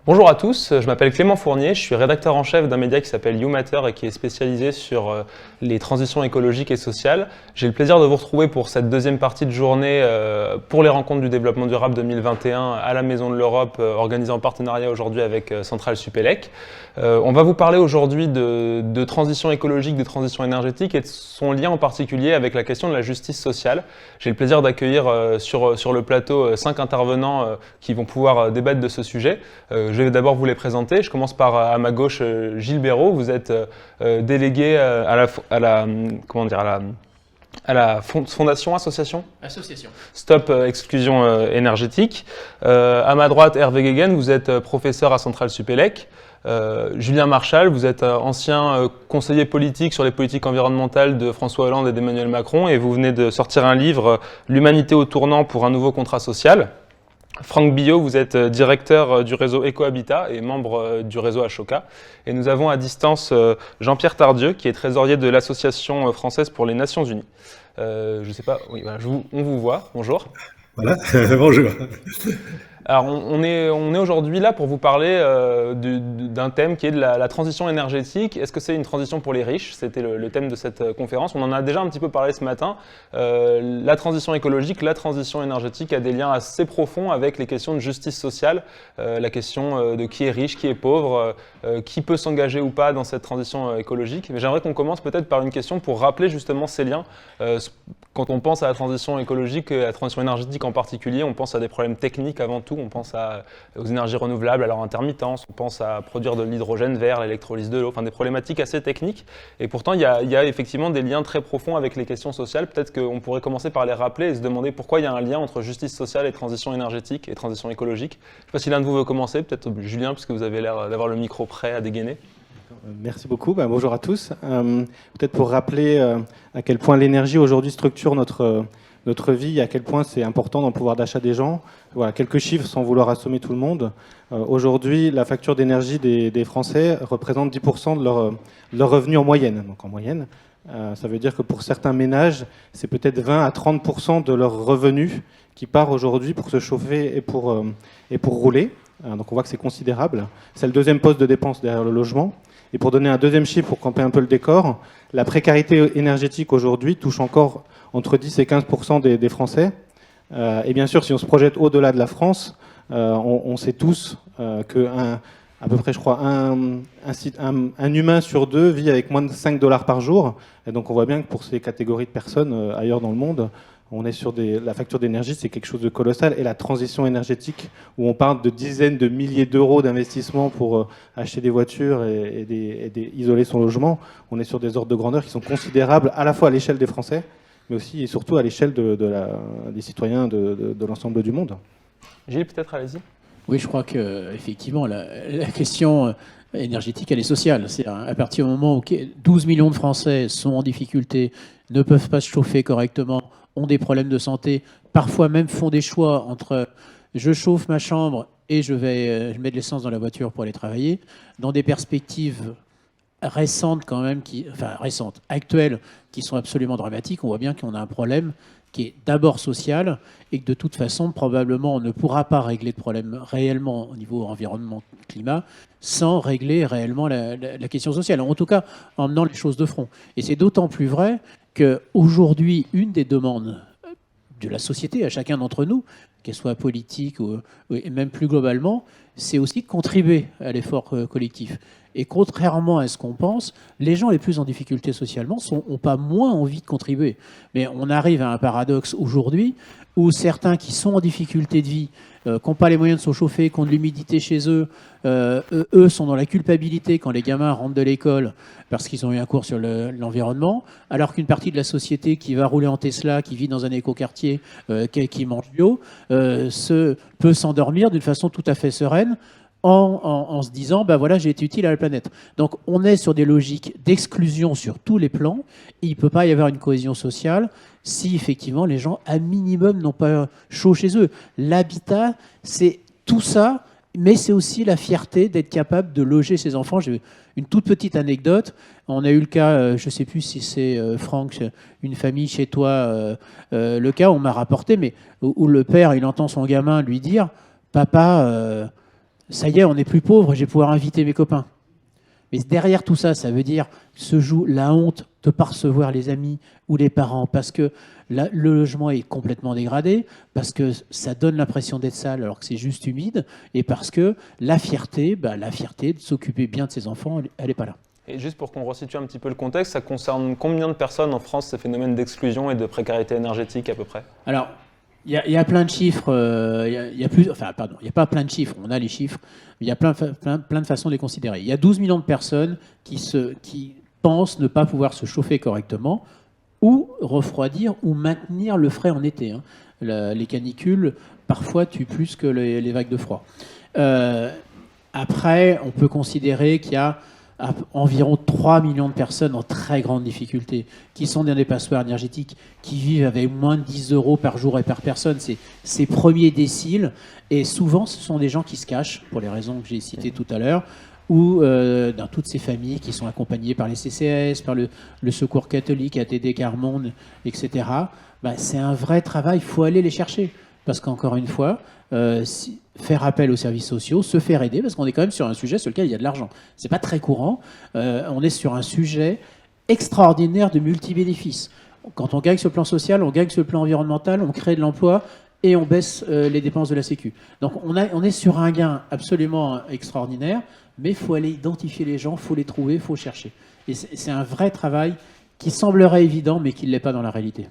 Bonjour à tous, je m'appelle Clément Fournier, je suis rédacteur en chef d'un média qui s'appelle YouMatter et qui est spécialisé sur les transitions écologiques et sociales. J'ai le plaisir de vous retrouver pour cette deuxième partie de journée pour les rencontres du développement durable 2021 à la Maison de l'Europe, organisée en partenariat aujourd'hui avec Centrale Supélec. On va vous parler aujourd'hui de transition écologique, de transition énergétique et de son lien en particulier avec la question de la justice sociale. J'ai le plaisir d'accueillir sur le plateau 5 intervenants qui vont pouvoir débattre de ce sujet. Je vais d'abord vous les présenter. Je commence par, à ma gauche, Gilles Béraud. Vous êtes délégué à la fondation, association Stop Exclusion Énergétique. À ma droite, Hervé Guéguen, vous êtes professeur à Centrale Supélec. Julien Marchal, vous êtes ancien conseiller politique sur les politiques environnementales de François Hollande et d'Emmanuel Macron et vous venez de sortir un livre, L'humanité au tournant pour un nouveau contrat social. Franck Billot, vous êtes directeur du réseau Ecohabitat et membre du réseau Ashoka. Et nous avons à distance Jean-Pierre Tardieu, qui est trésorier de l'Association française pour les Nations Unies. Je ne sais pas, oui, voilà, on vous voit, bonjour. Voilà, bonjour. Alors, on est aujourd'hui là pour vous parler d'un thème qui est de la transition énergétique. Est-ce que c'est une transition pour les riches? C'était le thème de cette conférence. On en a déjà un petit peu parlé ce matin. La transition écologique, la transition énergétique a des liens assez profonds avec les questions de justice sociale, la question de qui est riche, qui est pauvre, qui peut s'engager ou pas dans cette transition écologique. Mais j'aimerais qu'on commence peut-être par une question pour rappeler justement ces liens. Quand on pense à la transition écologique et à la transition énergétique en particulier, on pense à des problèmes techniques avant tout. On pense aux énergies renouvelables, à leur intermittence, on pense à produire de l'hydrogène vert, l'électrolyse de l'eau, enfin des problématiques assez techniques. Et pourtant, il y a effectivement des liens très profonds avec les questions sociales. Peut-être qu'on pourrait commencer par les rappeler et se demander pourquoi il y a un lien entre justice sociale et transition énergétique et transition écologique. Je ne sais pas si l'un de vous veut commencer, peut-être Julien, puisque vous avez l'air d'avoir le micro prêt à dégainer. Merci beaucoup. Bonjour à tous. Peut-être pour rappeler à quel point l'énergie aujourd'hui structure notre vie, à quel point c'est important dans le pouvoir d'achat des gens. Voilà, quelques chiffres sans vouloir assommer tout le monde. Aujourd'hui, la facture d'énergie des Français représente 10% de leur revenu en moyenne. Donc en moyenne, ça veut dire que pour certains ménages, c'est peut-être 20 à 30% de leur revenu qui part aujourd'hui pour se chauffer et pour rouler. Donc on voit que c'est considérable. C'est le deuxième poste de dépense derrière le logement. Et pour donner un deuxième chiffre, pour camper un peu le décor, la précarité énergétique aujourd'hui touche encore entre 10 et 15% des Français. Et bien sûr, si on se projette au-delà de la France, on sait tous à peu près, je crois, un humain sur deux vit avec moins de 5 $ par jour. Et donc on voit bien que pour ces catégories de personnes ailleurs dans le monde, on est sur la facture d'énergie, c'est quelque chose de colossal. Et la transition énergétique, où on parle de dizaines de milliers d'euros d'investissement pour acheter des voitures et isoler son logement, on est sur des ordres de grandeur qui sont considérables à la fois à l'échelle des Français, mais aussi et surtout à l'échelle des citoyens de l'ensemble du monde. Gilles, peut-être, allez-y. Oui, je crois qu'effectivement, la question énergétique, elle est sociale. C'est à partir du moment où 12 millions de Français sont en difficulté, ne peuvent pas se chauffer correctement, ont des problèmes de santé, parfois même font des choix entre je chauffe ma chambre et je mets de l'essence dans la voiture pour aller travailler, dans des perspectives récentes quand même, actuelles, qui sont absolument dramatiques. On voit bien qu'on a un problème qui est d'abord social et que de toute façon, probablement, on ne pourra pas régler de problème réellement au niveau environnement, climat, sans régler réellement la question sociale. En tout cas, en menant les choses de front. Et c'est d'autant plus vrai qu'aujourd'hui, une des demandes de la société, à chacun d'entre nous, qu'elle soit politique et même plus globalement, c'est aussi de contribuer à l'effort collectif. Et contrairement à ce qu'on pense, les gens les plus en difficulté socialement n'ont pas moins envie de contribuer. Mais on arrive à un paradoxe aujourd'hui où certains qui sont en difficulté de vie, qui n'ont pas les moyens de se chauffer, qui ont de l'humidité chez eux, eux sont dans la culpabilité quand les gamins rentrent de l'école parce qu'ils ont eu un cours sur l'environnement, alors qu'une partie de la société qui va rouler en Tesla, qui vit dans un écoquartier, qui mange bio, peut s'endormir d'une façon tout à fait sereine en se disant voilà, j'ai été utile à la planète. Donc on est sur des logiques d'exclusion sur tous les plans et il ne peut pas y avoir une cohésion sociale si effectivement les gens à minimum n'ont pas chaud chez eux. L'habitat, c'est tout ça, mais c'est aussi la fierté d'être capable de loger ses enfants. J'ai une toute petite anecdote. On a eu le cas, je ne sais plus si c'est Franck, une famille chez toi, le cas on m'a rapporté, mais où le père il entend son gamin lui dire « Papa, ça y est, on n'est plus pauvre, je vais pouvoir inviter mes copains. Mais derrière tout ça, ça veut dire que se joue la honte de ne pas recevoir les amis ou les parents parce que le logement est complètement dégradé, parce que ça donne l'impression d'être sale alors que c'est juste humide, et parce que la fierté de s'occuper bien de ses enfants, elle n'est pas là. Et juste pour qu'on resitue un petit peu le contexte, ça concerne combien de personnes en France, ces phénomènes d'exclusion et de précarité énergétique à peu près? Alors, il y a plein de chiffres, il y a pas plein de chiffres, on a les chiffres, mais il y a plein de façons de les considérer. Il y a 12 millions de personnes qui pensent ne pas pouvoir se chauffer correctement ou refroidir ou maintenir le frais en été. Hein. Les canicules, parfois, tuent plus que les vagues de froid. Après, on peut considérer qu'il y a environ 3 millions de personnes en très grande difficulté, qui sont dans des passoires énergétiques, qui vivent avec moins de 10 euros par jour et par personne. C'est ces premiers déciles. Et souvent, ce sont des gens qui se cachent, pour les raisons que j'ai citées tout à l'heure, ou dans toutes ces familles qui sont accompagnées par les CCAS, par le Secours catholique, ATD Quart-Monde, etc. C'est un vrai travail, il faut aller les chercher. Parce qu'encore une fois, faire appel aux services sociaux, se faire aider, parce qu'on est quand même sur un sujet sur lequel il y a de l'argent. C'est pas très courant. On est sur un sujet extraordinaire de multibénéfices. Quand on gagne sur le plan social, on gagne sur le plan environnemental, on crée de l'emploi et on baisse les dépenses de la Sécu. Donc on est sur un gain absolument extraordinaire, mais il faut aller identifier les gens, il faut les trouver, il faut chercher. Et c'est un vrai travail qui semblerait évident, mais qui ne l'est pas dans la réalité.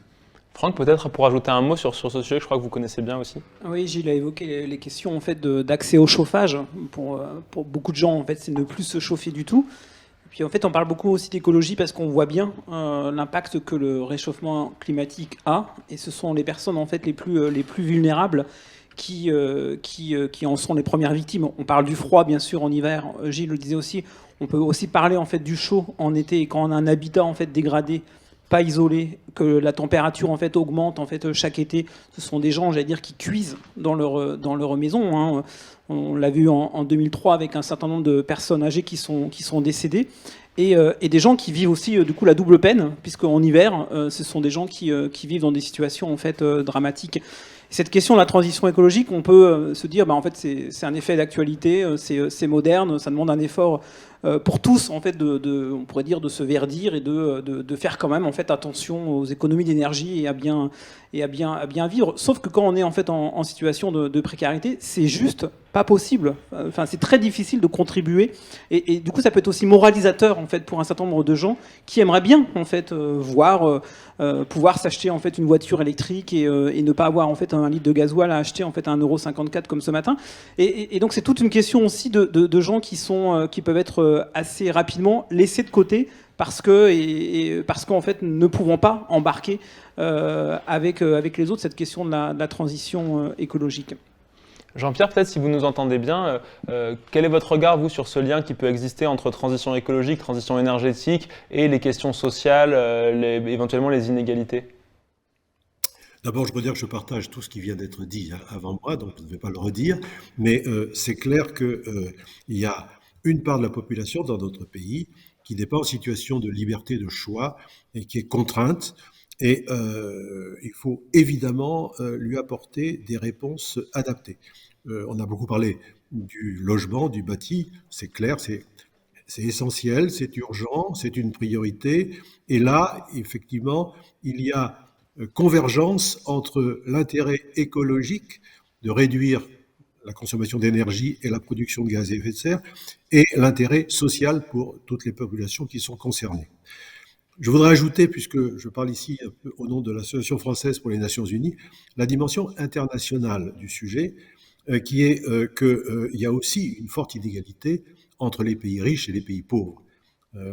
Franck, peut-être pour ajouter un mot sur ce sujet que je crois que vous connaissez bien aussi. Oui, Gilles a évoqué les questions en fait, d'accès au chauffage. Pour beaucoup de gens, en fait, c'est ne plus se chauffer du tout. Et puis en fait, on parle beaucoup aussi d'écologie parce qu'on voit bien l'impact que le réchauffement climatique a. Et ce sont les personnes en fait, les plus vulnérables qui en sont les premières victimes. On parle du froid, bien sûr, en hiver. Gilles le disait aussi. On peut aussi parler en fait, du chaud en été. Et quand on a un habitat en fait, dégradé, pas isolé, que la température en fait augmente en fait chaque été. Ce sont des gens, j'allais dire, qui cuisent dans leur maison. Hein. On l'a vu en 2003 avec un certain nombre de personnes âgées qui sont décédées. Et des gens qui vivent aussi du coup la double peine, puisqu'en hiver, ce sont des gens qui vivent dans des situations en fait dramatiques. Cette question de la transition écologique, on peut se dire, en fait, c'est un effet d'actualité, c'est moderne, ça demande un effort pour tous, en fait, on pourrait dire, de se verdir et de faire quand même, en fait, attention aux économies d'énergie et à bien vivre. Sauf que quand on est en fait en situation de précarité, c'est juste pas possible. Enfin, c'est très difficile de contribuer et du coup, ça peut être aussi moralisateur en fait pour un certain nombre de gens qui aimeraient bien en fait voir pouvoir s'acheter en fait une voiture électrique et ne pas avoir en fait un litre de gasoil à acheter en fait à 1,54 € comme ce matin. Et donc c'est toute une question aussi de gens qui peuvent être assez rapidement laissés de côté parce qu'en fait ne pouvant pas embarquer avec les autres cette question de la transition écologique. Jean-Pierre, peut-être si vous nous entendez bien, quel est votre regard, vous, sur ce lien qui peut exister entre transition écologique, transition énergétique et les questions sociales, éventuellement les inégalités? D'abord, je peux dire que je partage tout ce qui vient d'être dit avant moi, donc je ne vais pas le redire, mais c'est clair qu'il y a une part de la population dans notre pays qui n'est pas en situation de liberté de choix et qui est contrainte. Et il faut évidemment lui apporter des réponses adaptées. On a beaucoup parlé du logement, du bâti, c'est clair, c'est essentiel, c'est urgent, c'est une priorité. Et là, effectivement, il y a convergence entre l'intérêt écologique de réduire la consommation d'énergie et la production de gaz à effet de serre et l'intérêt social pour toutes les populations qui sont concernées. Je voudrais ajouter, puisque je parle ici un peu au nom de l'Association française pour les Nations Unies, la dimension internationale du sujet, qui est qu'il y a aussi une forte inégalité entre les pays riches et les pays pauvres.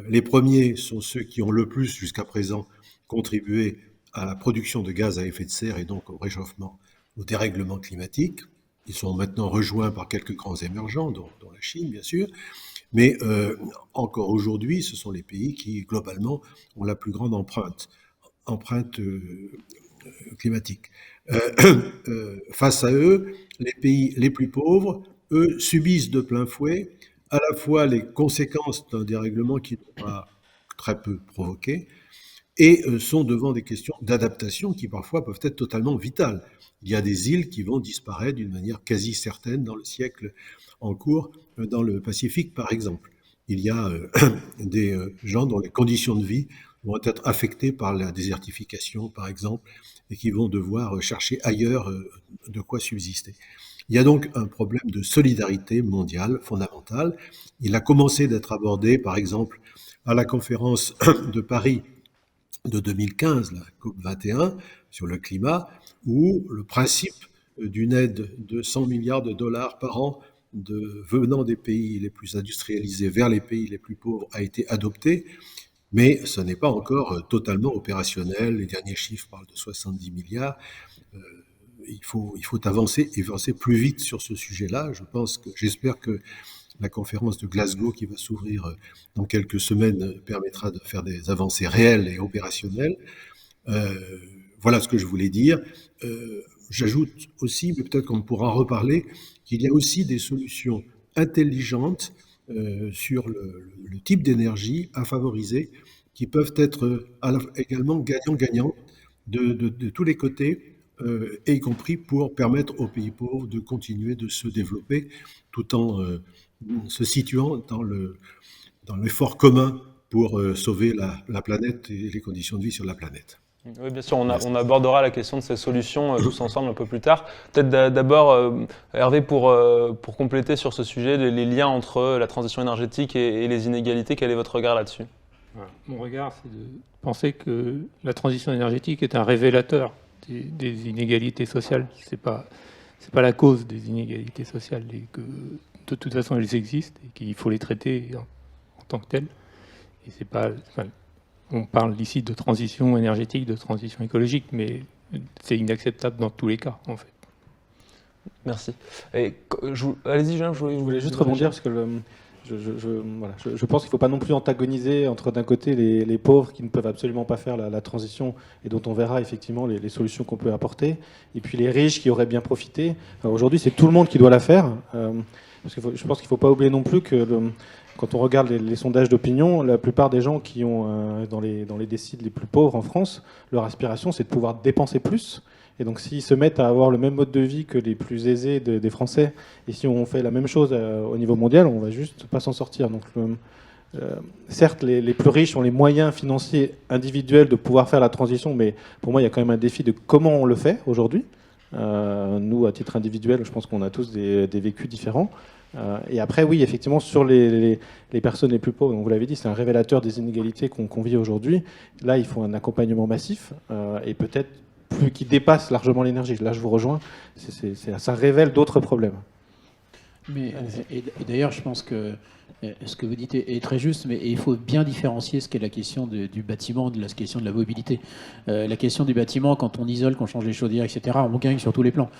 Les premiers sont ceux qui ont le plus, jusqu'à présent, contribué à la production de gaz à effet de serre et donc au réchauffement, au dérèglement climatique. Ils sont maintenant rejoints par quelques grands émergents, dont la Chine, bien sûr. Mais encore aujourd'hui, ce sont les pays qui, globalement, ont la plus grande empreinte climatique. Face à eux, les pays les plus pauvres, eux, subissent de plein fouet à la fois les conséquences d'un dérèglement qu'ils n'ont pas très peu provoqué, et sont devant des questions d'adaptation qui parfois peuvent être totalement vitales. Il y a des îles qui vont disparaître d'une manière quasi certaine dans le siècle en cours, dans le Pacifique par exemple. Il y a des gens dont les conditions de vie vont être affectées par la désertification par exemple, et qui vont devoir chercher ailleurs de quoi subsister. Il y a donc un problème de solidarité mondiale fondamentale. Il a commencé d'être abordé, par exemple, à la conférence de Paris de 2015, la COP 21 sur le climat, où le principe d'une aide de 100 milliards de dollars par an venant des pays les plus industrialisés vers les pays les plus pauvres a été adopté, mais ce n'est pas encore totalement opérationnel. Les derniers chiffres parlent de 70 milliards. Il faut avancer plus vite sur ce sujet-là. J'espère que la conférence de Glasgow qui va s'ouvrir dans quelques semaines permettra de faire des avancées réelles et opérationnelles. Voilà ce que je voulais dire. J'ajoute aussi, mais peut-être qu'on pourra en reparler, qu'il y a aussi des solutions intelligentes sur le type d'énergie à favoriser qui peuvent être également gagnant-gagnant de tous les côtés, y compris pour permettre aux pays pauvres de continuer de se développer tout en se situant dans l'effort commun pour sauver la planète et les conditions de vie sur la planète. Oui, bien sûr, on abordera la question de ces solutions tous ensemble un peu plus tard. Peut-être d'abord, Hervé, pour compléter sur ce sujet, les liens entre la transition énergétique et les inégalités, quel est votre regard là-dessus ? Voilà. Mon regard, c'est de penser que la transition énergétique est un révélateur des inégalités sociales. C'est pas la cause des inégalités sociales et que de toute façon elles existent et qu'il faut les traiter en tant que telles. Et c'est pas, on parle ici de transition énergétique, de transition écologique, mais c'est inacceptable dans tous les cas, en fait. Merci. Allez-y, Julien, je voulais juste rebondir parce que je pense qu'il ne faut pas non plus antagoniser entre d'un côté les pauvres qui ne peuvent absolument pas faire la transition et dont on verra effectivement les solutions qu'on peut apporter, et puis les riches qui auraient bien profité. Aujourd'hui, c'est tout le monde qui doit la faire. Parce que je pense qu'il ne faut pas oublier non plus que quand on regarde les sondages d'opinion, la plupart des gens qui ont dans les déciles les plus pauvres en France, leur aspiration c'est de pouvoir dépenser plus. Et donc s'ils se mettent à avoir le même mode de vie que les plus aisés des Français, et si on fait la même chose au niveau mondial, on va juste pas s'en sortir. Donc certes, les plus riches ont les moyens financiers individuels de pouvoir faire la transition, mais pour moi il y a quand même un défi de comment on le fait aujourd'hui. Nous, à titre individuel, je pense qu'on a tous des vécus différents. Et après, oui, effectivement, sur les personnes les plus pauvres, donc vous l'avez dit, c'est un révélateur des inégalités qu'on vit aujourd'hui. Là, il faut un accompagnement massif et peut-être plus qui dépasse largement l'énergie. Là, je vous rejoins. Ça révèle d'autres problèmes. Mais, et d'ailleurs, je pense que ce que vous dites est très juste, mais il faut bien différencier ce qu'est la question du bâtiment de la question de la mobilité. La question du bâtiment, quand on isole, quand on change les chaudières, etc., on gagne sur tous les plans.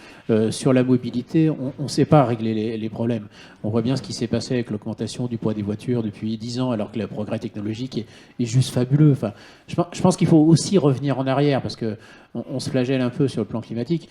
Sur la mobilité, on ne sait pas régler les problèmes. On voit bien ce qui s'est passé avec l'augmentation du poids des voitures depuis 10 ans, alors que le progrès technologique est juste fabuleux. Enfin, je pense qu'il faut aussi revenir en arrière, parce qu'on se flagelle un peu sur le plan climatique.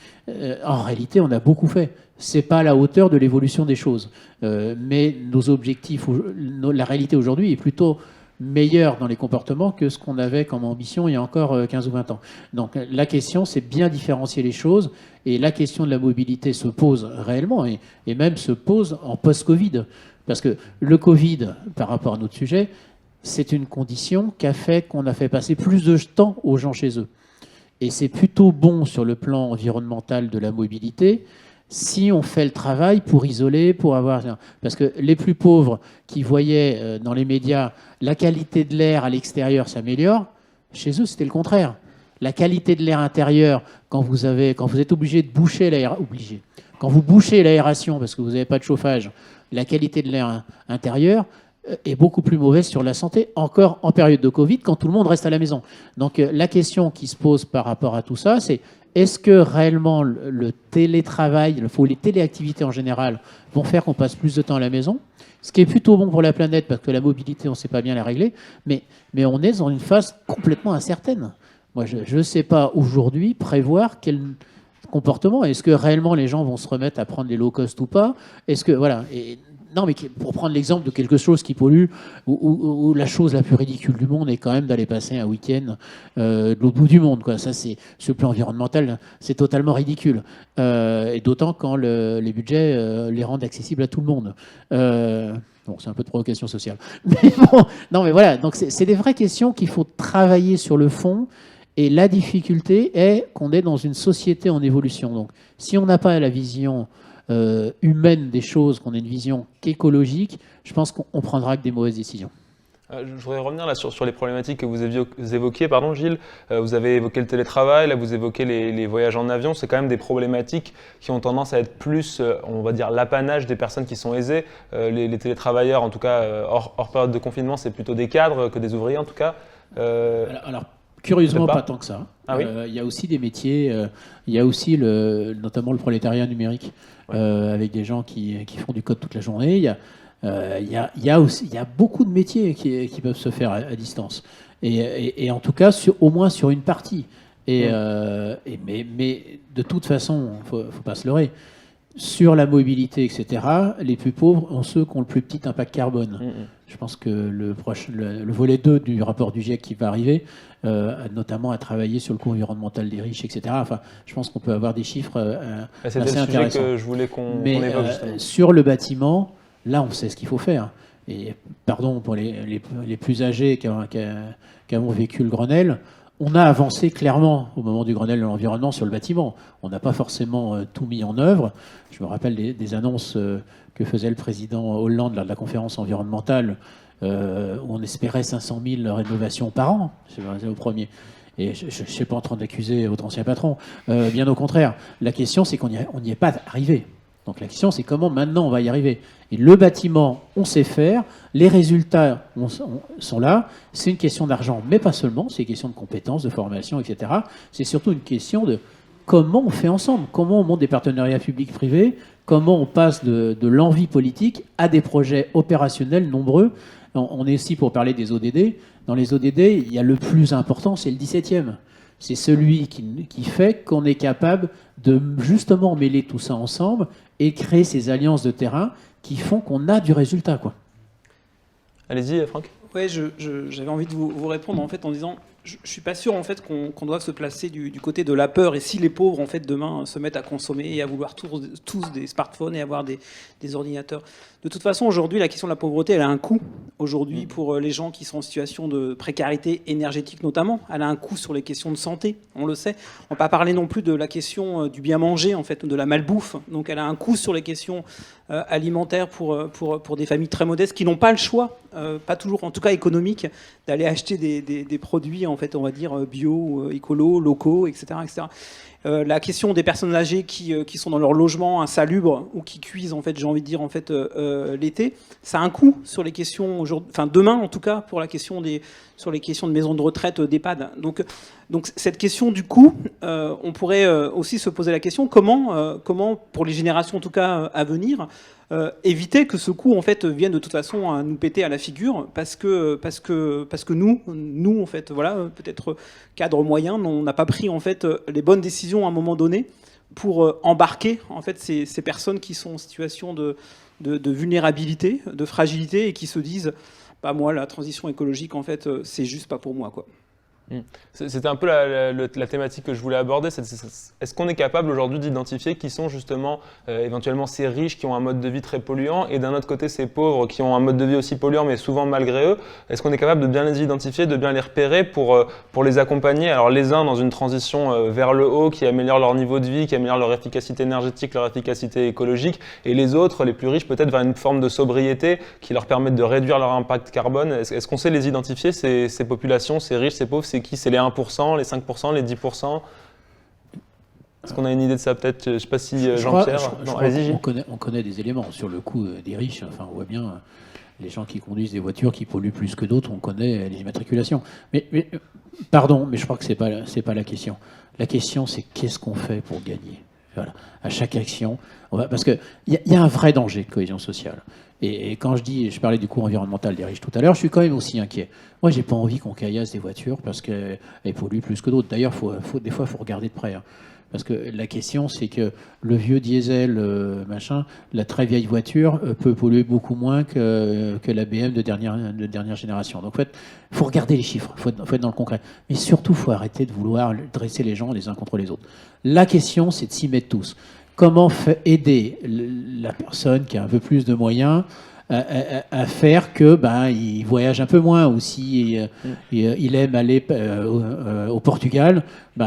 En réalité, on a beaucoup fait. C'est pas à la hauteur de l'évolution des choses. Mais nos objectifs, la réalité aujourd'hui est plutôt meilleure dans les comportements que ce qu'on avait comme ambition il y a encore 15 ou 20 ans. Donc la question, c'est bien différencier les choses. Et la question de la mobilité se pose réellement et même se pose en post-Covid. Parce que le Covid, par rapport à notre sujet, c'est une condition qui a fait qu'on a fait passer plus de temps aux gens chez eux. Et c'est plutôt bon sur le plan environnemental de la mobilité si on fait le travail pour isoler, pour avoir... Parce que les plus pauvres qui voyaient dans les médias la qualité de l'air à l'extérieur s'améliore, chez eux c'était le contraire. La qualité de l'air intérieur, quand vous êtes obligé de boucher l'aération, quand vous bouchez l'aération parce que vous n'avez pas de chauffage, la qualité de l'air intérieur est beaucoup plus mauvaise sur la santé, encore en période de Covid, quand tout le monde reste à la maison. Donc la question qui se pose par rapport à tout ça, c'est est-ce que réellement le télétravail, les téléactivités en général, vont faire qu'on passe plus de temps à la maison ? Ce qui est plutôt bon pour la planète, parce que la mobilité, on ne sait pas bien la régler, mais on est dans une phase complètement incertaine. Moi, je ne sais pas aujourd'hui prévoir quel comportement. Est-ce que réellement les gens vont se remettre à prendre les low cost ou pas ? Est-ce que voilà. Et non, mais pour prendre l'exemple de quelque chose qui pollue, où la chose la plus ridicule du monde est quand même d'aller passer un week-end de l'autre bout du monde, quoi. Ça, c'est sur le plan environnemental, c'est totalement ridicule. Et d'autant quand les budgets les rendent accessibles à tout le monde. Bon, c'est un peu de provocation sociale. Mais bon, non, mais voilà. Donc, c'est des vraies questions qu'il faut travailler sur le fond. Et la difficulté est qu'on est dans une société en évolution. Donc, si on n'a pas la vision humaine des choses, qu'on ait une vision qu'écologique, je pense qu'on prendra que des mauvaises décisions. Je voudrais revenir là sur les problématiques que vous évoquiez, pardon, Gilles. Vous avez évoqué le télétravail, là vous évoquez les voyages en avion. C'est quand même des problématiques qui ont tendance à être plus, on va dire, l'apanage des personnes qui sont aisées. Les télétravailleurs, en tout cas, hors période de confinement, c'est plutôt des cadres que des ouvriers, en tout cas. Alors, curieusement, pas tant que ça. Ah oui. Il y a aussi des métiers, il y a aussi notamment le prolétariat numérique, avec des gens qui font du code toute la journée. Il y a beaucoup de métiers qui peuvent se faire à distance. Et en tout cas, au moins sur une partie. Mais de toute façon, il ne faut pas se leurrer. Sur la mobilité, etc., les plus pauvres ont ceux qui ont le plus petit impact carbone. Je pense que le volet 2 du rapport du GIEC qui va arriver, notamment à travailler sur le coût environnemental des riches, etc. Enfin, je pense qu'on peut avoir des chiffres assez intéressants. C'était le sujet que je voulais qu'on évoque justement. Sur le bâtiment, là, on sait ce qu'il faut faire. Et pardon pour les plus âgés qui ont vécu le Grenelle, on a avancé clairement au moment du Grenelle de l'environnement sur le bâtiment. On n'a pas forcément tout mis en œuvre. Je me rappelle des annonces que faisait le président Hollande lors de la conférence environnementale, où on espérait 500 000 rénovations par an. C'est au premier. Et je ne suis pas en train d'accuser votre ancien patron. Bien au contraire. La question, c'est qu'on n'y est pas arrivé. Donc la question, c'est comment maintenant on va y arriver. Et le bâtiment, on sait faire, les résultats sont là, c'est une question d'argent, mais pas seulement, c'est une question de compétences, de formation, etc. C'est surtout une question de comment on fait ensemble, comment on monte des partenariats publics-privés, comment on passe de l'envie politique à des projets opérationnels nombreux. On est ici pour parler des ODD. Dans les ODD, il y a le plus important, c'est le 17e. C'est celui qui fait qu'on est capable de justement mêler tout ça ensemble et créer ces alliances de terrain qui font qu'on a du résultat, quoi. Allez-y, Franck. Ouais, j'avais envie de vous répondre en fait en disant, je suis pas sûr en fait qu'on doive se placer du côté de la peur. Et si les pauvres en fait demain se mettent à consommer et à vouloir tous des smartphones et avoir des ordinateurs, de toute façon aujourd'hui la question de la pauvreté elle a un coût aujourd'hui pour les gens qui sont en situation de précarité énergétique notamment. Elle a un coût sur les questions de santé, on le sait. On va pas parler non plus de la question du bien manger en fait, de la malbouffe. Donc elle a un coût sur les questions alimentaires pour des familles très modestes qui n'ont pas le choix, pas toujours en tout cas économique, d'aller acheter des produits en fait on va dire bio, écolo, locaux, etc., etc. La question des personnes âgées qui sont dans leur logement insalubre ou qui cuisent en fait, j'ai envie de dire en fait l'été, ça a un coût sur les questions aujourd'hui, enfin demain en tout cas pour la question sur les questions de maisons de retraite, d'EHPAD. Donc cette question du coût, on pourrait aussi se poser la question comment pour les générations en tout cas à venir éviter que ce coût en fait vienne de toute façon à nous péter à la figure parce que nous en fait voilà peut-être cadre moyen on n'a pas pris en fait les bonnes décisions à un moment donné pour embarquer en fait ces personnes qui sont en situation de vulnérabilité, de fragilité et qui se disent bah moi la transition écologique en fait c'est juste pas pour moi quoi. C'était un peu la thématique que je voulais aborder. Est-ce qu'on est capable aujourd'hui d'identifier qui sont justement éventuellement ces riches qui ont un mode de vie très polluant et d'un autre côté ces pauvres qui ont un mode de vie aussi polluant mais souvent malgré eux? Est-ce qu'on est capable de bien les identifier, de bien les repérer pour les accompagner? Alors les uns dans une transition vers le haut qui améliore leur niveau de vie, qui améliore leur efficacité énergétique, leur efficacité écologique, et les autres, les plus riches, peut-être vers une forme de sobriété qui leur permette de réduire leur impact carbone. Est-ce qu'on sait les identifier, ces populations, ces riches, ces pauvres? C'est qui? C'est les 1%, les 5%, les 10%? Est-ce qu'on a une idée de ça peut-être? Je ne sais pas si Jean-Pierre... On connaît des éléments sur le coût des riches. Enfin, on voit bien les gens qui conduisent des voitures qui polluent plus que d'autres, on connaît les immatriculations. Mais pardon, mais je crois que c'est pas la question. La question, c'est qu'est-ce qu'on fait pour gagner? Voilà. À chaque action, parce qu'il y a un vrai danger de cohésion sociale. Et quand je parlais du coût environnemental des riches tout à l'heure, je suis quand même aussi inquiet. Moi, j'ai pas envie qu'on caillasse des voitures parce qu'elles polluent plus que d'autres. D'ailleurs, des fois, il faut regarder de près. Hein. Parce que la question, c'est que le vieux diesel, machin, la très vieille voiture peut polluer beaucoup moins que la BM de dernière génération. Donc, en fait, il faut regarder les chiffres, il faut être dans le concret. Mais surtout, il faut arrêter de vouloir dresser les gens les uns contre les autres. La question, c'est de s'y mettre tous. Comment aider la personne qui a un peu plus de moyens à faire que il voyage un peu moins, ou si il aime aller au Portugal,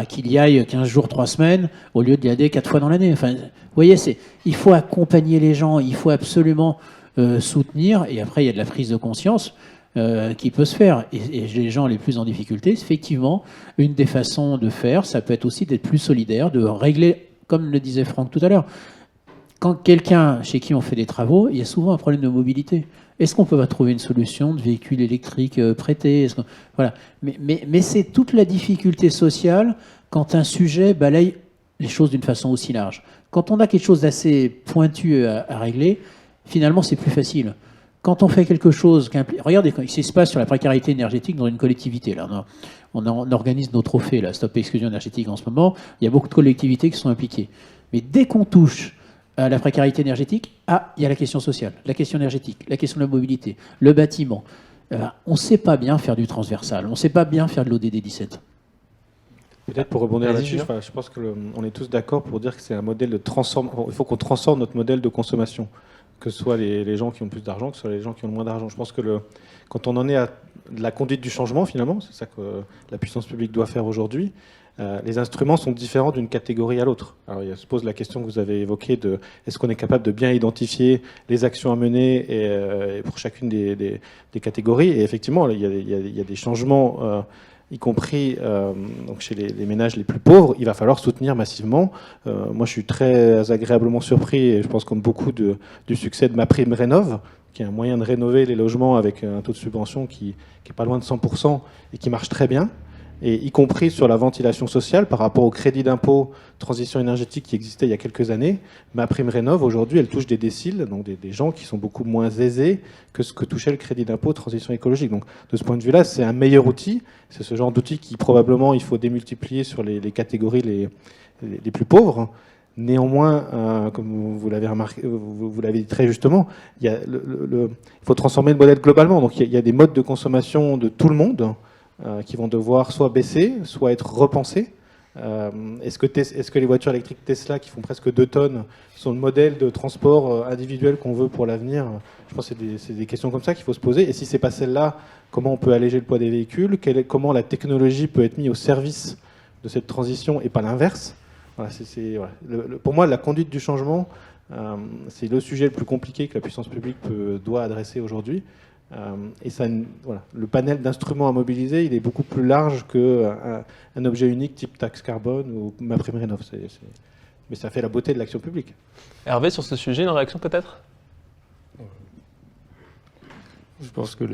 qu'il y aille 15 jours, 3 semaines, au lieu d'y aller 4 fois dans l'année. Enfin, vous voyez, il faut accompagner les gens, il faut absolument soutenir, et après il y a de la prise de conscience qui peut se faire. Et les gens les plus en difficulté, effectivement, une des façons de faire, ça peut être aussi d'être plus solidaire, de régler, comme le disait Franck tout à l'heure, quand quelqu'un chez qui on fait des travaux, il y a souvent un problème de mobilité. Est-ce qu'on peut pas trouver une solution de véhicule électrique prêté? Voilà. Mais c'est toute la difficulté sociale quand un sujet balaye les choses d'une façon aussi large. Quand on a quelque chose d'assez pointu à régler, finalement, c'est plus facile. Quand on fait quelque chose regardez ce qui se passe sur la précarité énergétique dans une collectivité. Là, on organise nos trophées, là, Stop Exclusion énergétique en ce moment. Il y a beaucoup de collectivités qui sont impliquées. Mais dès qu'on touche à la précarité énergétique, il y a la question sociale, la question énergétique, la question de la mobilité, le bâtiment. On ne sait pas bien faire du transversal, on ne sait pas bien faire de l'ODD 17. Peut-être pour rebondir là-dessus, je pense qu'on est tous d'accord pour dire que c'est un modèle de transformation. Il faut qu'on transforme notre modèle de consommation, que ce soit les gens qui ont plus d'argent, que ce soit les gens qui ont moins d'argent. Je pense que quand on en est à la conduite du changement, finalement, c'est ça que la puissance publique doit faire aujourd'hui. Les instruments sont différents d'une catégorie à l'autre. Alors, il se pose la question que vous avez évoquée de est-ce qu'on est capable de bien identifier les actions à mener et pour chacune des catégories. Et effectivement, il y a des changements, y compris donc chez les ménages les plus pauvres. Il va falloir soutenir massivement. Moi, je suis très agréablement surpris, et je pense comme beaucoup, du succès de MaPrimeRénov', qui est un moyen de rénover les logements avec un taux de subvention qui est pas loin de 100% et qui marche très bien. Et y compris sur la ventilation sociale par rapport au crédit d'impôt transition énergétique qui existait il y a quelques années. MaPrimeRénov', aujourd'hui, elle touche des déciles, donc des gens qui sont beaucoup moins aisés que ce que touchait le crédit d'impôt transition écologique. Donc, de ce point de vue-là, c'est un meilleur outil. C'est ce genre d'outil qui, probablement, il faut démultiplier sur les catégories les plus pauvres. Néanmoins, comme vous l'avez remarqué, vous l'avez dit très justement, il faut transformer le modèle globalement. Donc, il y a des modes de consommation de tout le monde qui vont devoir soit baisser, soit être repensés. Est-ce que les voitures électriques Tesla, qui font presque 2 tonnes, sont le modèle de transport individuel qu'on veut pour l'avenir? Je pense que c'est des questions comme ça qu'il faut se poser. Et si ce n'est pas celle-là, comment on peut alléger le poids des véhicules? Comment la technologie peut être mise au service de cette transition et pas l'inverse? Voilà, pour moi, la conduite du changement, c'est le sujet le plus compliqué que la puissance publique doit adresser aujourd'hui. Et ça, voilà, le panel d'instruments à mobiliser, il est beaucoup plus large qu'un objet unique type taxe carbone ou MaPrimeRénov'. Mais ça fait la beauté de l'action publique. Hervé, sur ce sujet, une réaction peut-être? Je pense que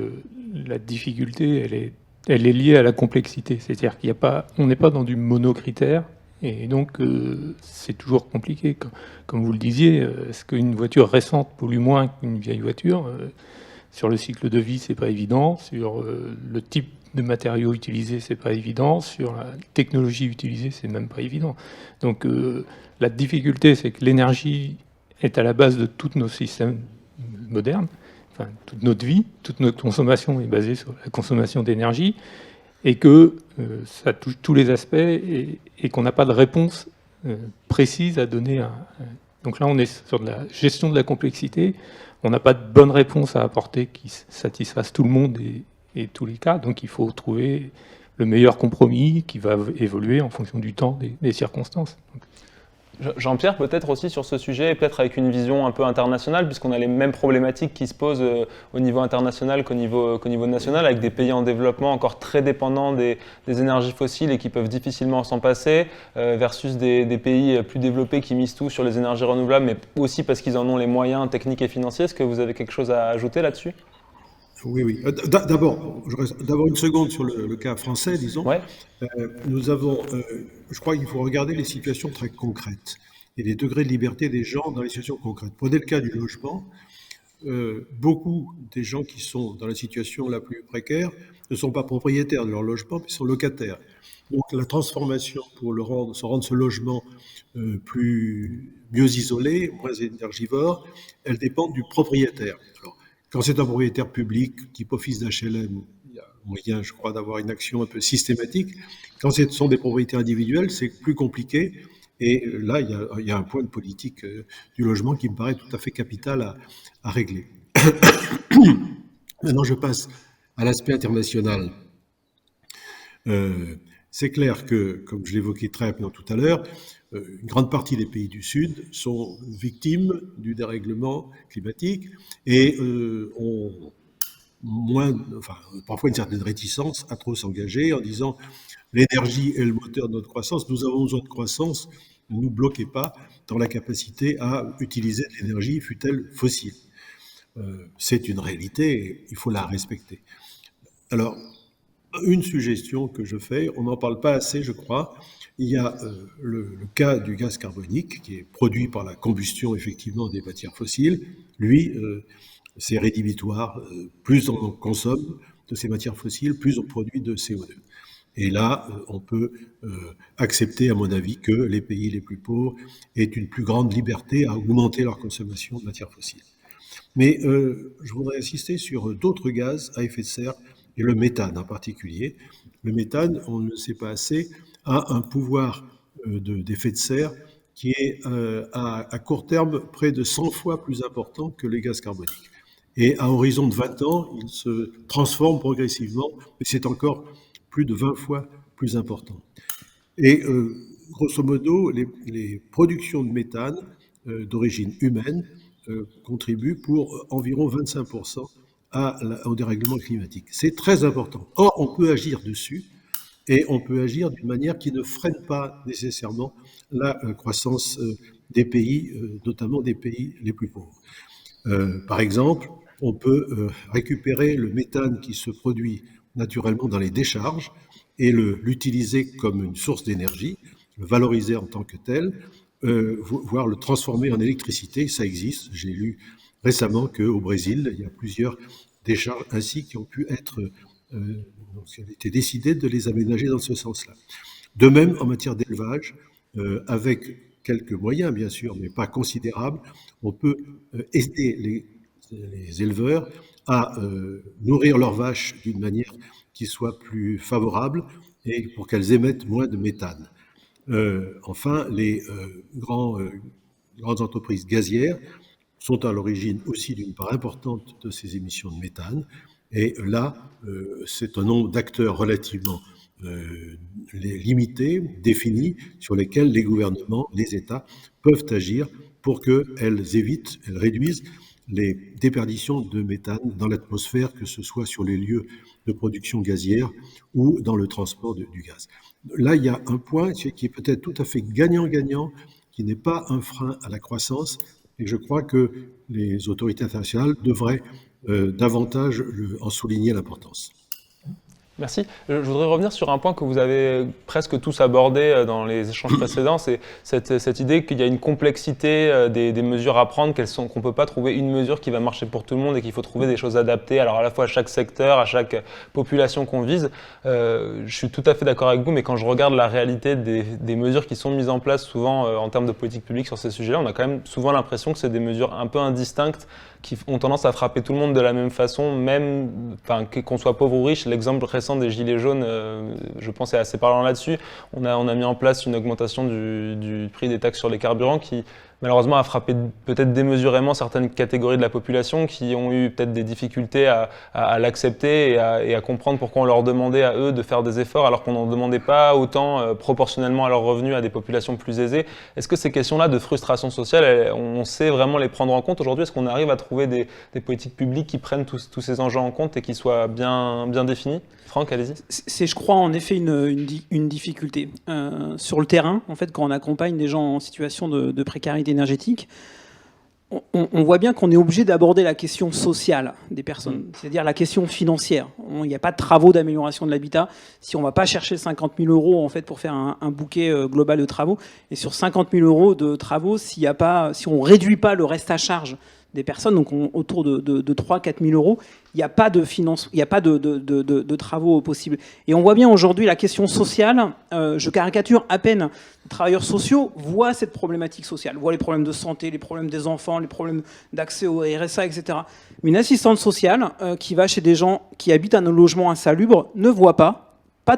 la difficulté, elle est liée à la complexité. C'est-à-dire qu'on n'est pas dans du monocritère, et donc c'est toujours compliqué. Comme vous le disiez, est-ce qu'une voiture récente pollue moins qu'une vieille voiture? Sur le cycle de vie, c'est pas évident. Sur le type de matériaux utilisés, c'est pas évident. Sur la technologie utilisée, c'est même pas évident. Donc la difficulté, c'est que l'énergie est à la base de tous nos systèmes modernes. Enfin, toute notre vie, toute notre consommation est basée sur la consommation d'énergie, et que ça touche tous les aspects et qu'on n'a pas de réponse précise à donner. Donc là, on est sur de la gestion de la complexité. On n'a pas de bonne réponse à apporter qui satisfasse tout le monde et tous les cas. Donc il faut trouver le meilleur compromis qui va évoluer en fonction du temps, des circonstances. Jean-Pierre, peut-être aussi sur ce sujet, peut-être avec une vision un peu internationale, puisqu'on a les mêmes problématiques qui se posent au niveau international qu'au niveau national, avec des pays en développement encore très dépendants des énergies fossiles et qui peuvent difficilement s'en passer, versus des pays plus développés qui misent tout sur les énergies renouvelables, mais aussi parce qu'ils en ont les moyens techniques et financiers. Est-ce que vous avez quelque chose à ajouter là-dessus ? Oui. D'abord, je reste d'abord une seconde sur le cas français, disons. Ouais. Nous avons, je crois qu'il faut regarder les situations très concrètes et les degrés de liberté des gens dans les situations concrètes. Prenez le cas du logement. Beaucoup des gens qui sont dans la situation la plus précaire ne sont pas propriétaires de leur logement, mais sont locataires. Donc la transformation pour rendre ce logement mieux isolé, moins énergivore, elle dépend du propriétaire. Alors, quand c'est un propriétaire public, type office d'HLM, il y a moyen, je crois, d'avoir une action un peu systématique. Quand ce sont des propriétaires individuels, c'est plus compliqué. Et là, il y a un point de politique du logement qui me paraît tout à fait capital à régler. Maintenant, je passe à l'aspect international. C'est clair que, comme je l'évoquais très rapidement tout à l'heure, une grande partie des pays du Sud sont victimes du dérèglement climatique et ont parfois une certaine réticence à trop s'engager en disant l'énergie est le moteur de notre croissance, nous avons besoin de croissance, ne nous bloquez pas dans la capacité à utiliser de l'énergie, fût-elle fossile. C'est une réalité et il faut la respecter. Alors, une suggestion que je fais, on n'en parle pas assez, je crois. Il y a le cas du gaz carbonique qui est produit par la combustion effectivement des matières fossiles. Lui, c'est rédhibitoire. Plus on consomme de ces matières fossiles, plus on produit de CO2. Et là, on peut accepter, à mon avis, que les pays les plus pauvres aient une plus grande liberté à augmenter leur consommation de matières fossiles. Mais je voudrais insister sur d'autres gaz à effet de serre, et le méthane en particulier. Le méthane, on ne le sait pas assez, a un pouvoir d'effet de serre qui est à court terme près de 100 fois plus important que les gaz carboniques. Et à horizon de 20 ans, il se transforme progressivement, mais c'est encore plus de 20 fois plus important. Et grosso modo, les productions de méthane d'origine humaine contribuent pour environ 25% au dérèglement climatique. C'est très important. Or, on peut agir dessus et on peut agir d'une manière qui ne freine pas nécessairement la croissance des pays, notamment des pays les plus pauvres. Par exemple, on peut récupérer le méthane qui se produit naturellement dans les décharges et l'utiliser comme une source d'énergie, le valoriser en tant que tel, voire le transformer en électricité. Ça existe. J'ai lu récemment qu'au Brésil, il y a plusieurs décharges ainsi qui ont pu être, il a été décidé de les aménager dans ce sens-là. De même, en matière d'élevage, avec quelques moyens, bien sûr, mais pas considérables, on peut aider les éleveurs à nourrir leurs vaches d'une manière qui soit plus favorable et pour qu'elles émettent moins de méthane. Enfin, les grandes entreprises gazières sont à l'origine aussi d'une part importante de ces émissions de méthane. Et là, c'est un nombre d'acteurs relativement limités, définis, sur lesquels les gouvernements, les États peuvent agir pour qu'elles évitent, elles réduisent les déperditions de méthane dans l'atmosphère, que ce soit sur les lieux de production gazière ou dans le transport du gaz. Là, il y a un point qui est peut-être tout à fait gagnant-gagnant, qui n'est pas un frein à la croissance, et je crois que les autorités internationales devraient davantage en souligner l'importance. Merci. Je voudrais revenir sur un point que vous avez presque tous abordé dans les échanges précédents, c'est cette idée qu'il y a une complexité des mesures à prendre, qu'on ne peut pas trouver une mesure qui va marcher pour tout le monde et qu'il faut trouver des choses adaptées, alors à la fois à chaque secteur, à chaque population qu'on vise. Je suis tout à fait d'accord avec vous, mais quand je regarde la réalité des mesures qui sont mises en place souvent en termes de politique publique sur ces sujets-là, on a quand même souvent l'impression que c'est des mesures un peu indistinctes qui ont tendance à frapper tout le monde de la même façon, même qu'on soit pauvre ou riche. L'exemple récent des Gilets jaunes, je pense, est assez parlant là-dessus. On a mis en place une augmentation du prix des taxes sur les carburants qui, malheureusement, a frappé peut-être démesurément certaines catégories de la population qui ont eu peut-être des difficultés à l'accepter et à comprendre pourquoi on leur demandait à eux de faire des efforts alors qu'on n'en demandait pas autant proportionnellement à leurs revenus à des populations plus aisées. Est-ce que ces questions-là de frustration sociale, on sait vraiment les prendre en compte aujourd'hui? Est-ce qu'on arrive à trouver des politiques publiques qui prennent tous ces enjeux en compte et qui soient bien définis? Franck, allez-y. C'est, je crois, en effet une difficulté. Sur le terrain, en fait, quand on accompagne des gens en situation de précarité énergétique, on voit bien qu'on est obligé d'aborder la question sociale des personnes, c'est-à-dire la question financière. Il n'y a pas de travaux d'amélioration de l'habitat si on ne va pas chercher 50 000 euros en fait, pour faire un bouquet global de travaux. Et sur 50 000 euros de travaux, si on ne réduit pas le reste à charge des personnes, donc autour de 3-4 000 euros. Il n'y a pas de finance, il n'y a pas de travaux possibles. Et on voit bien aujourd'hui la question sociale, je caricature à peine, les travailleurs sociaux voient cette problématique sociale, voient les problèmes de santé, les problèmes des enfants, les problèmes d'accès au RSA, etc. Mais une assistante sociale qui va chez des gens qui habitent un logement insalubre ne voit pas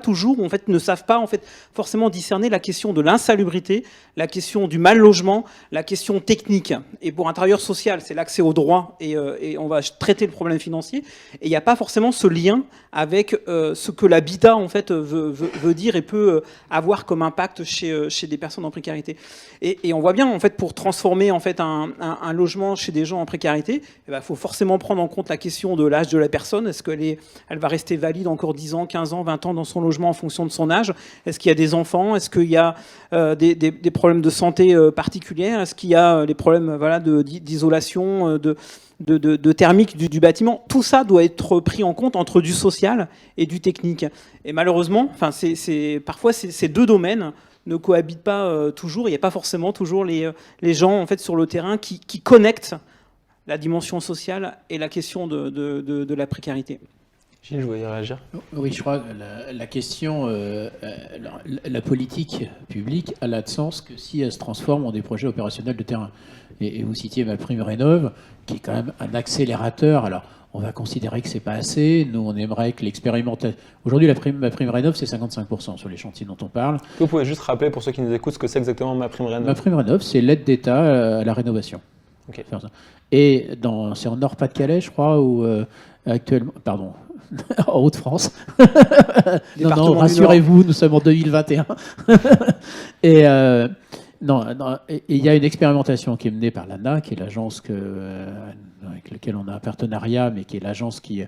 toujours, en fait, ne savent pas en fait, forcément discerner la question de l'insalubrité, la question du mal logement, la question technique. Et pour un travailleur social, c'est l'accès aux droits et on va traiter le problème financier. Et il n'y a pas forcément ce lien avec ce que l'habitat en fait, veut dire et peut avoir comme impact chez des personnes en précarité. Et on voit bien, en fait, pour transformer en fait, un logement chez des gens en précarité, il faut forcément prendre en compte la question de l'âge de la personne. Est-ce qu'elle va rester valide encore 10 ans, 15 ans, 20 ans dans son logement en fonction de son âge? Est-ce qu'il y a des enfants? Est-ce qu'il y a des problèmes de santé particuliers? Est-ce qu'il y a des problèmes d'isolation, de thermique du bâtiment? Tout ça doit être pris en compte entre du social et du technique. Et malheureusement, parfois ces deux domaines ne cohabitent pas toujours. Il n'y a pas forcément toujours les gens en fait, sur le terrain qui connectent la dimension sociale et la question de la précarité. Gilles, je voulais réagir. Oui, je crois que la question, la politique publique, elle a de sens que si elle se transforme en des projets opérationnels de terrain. Et vous citiez MaPrimeRénov', qui est quand même un accélérateur. Alors, on va considérer que c'est pas assez. Nous, on aimerait que l'expérimentation... Aujourd'hui, MaPrimeRénov', c'est 55% sur les chantiers dont on parle. Vous pouvez juste rappeler, pour ceux qui nous écoutent, ce que c'est exactement MaPrimeRénov'? MaPrimeRénov', c'est l'aide d'État à la rénovation. Okay. Et c'est en Nord-Pas-de-Calais, je crois, où actuellement... Pardon. En Haute-France. Non, rassurez-vous, nous sommes en 2021. Et il y a une expérimentation qui est menée par l'ANA, qui est l'agence avec laquelle on a un partenariat, mais qui est l'agence qui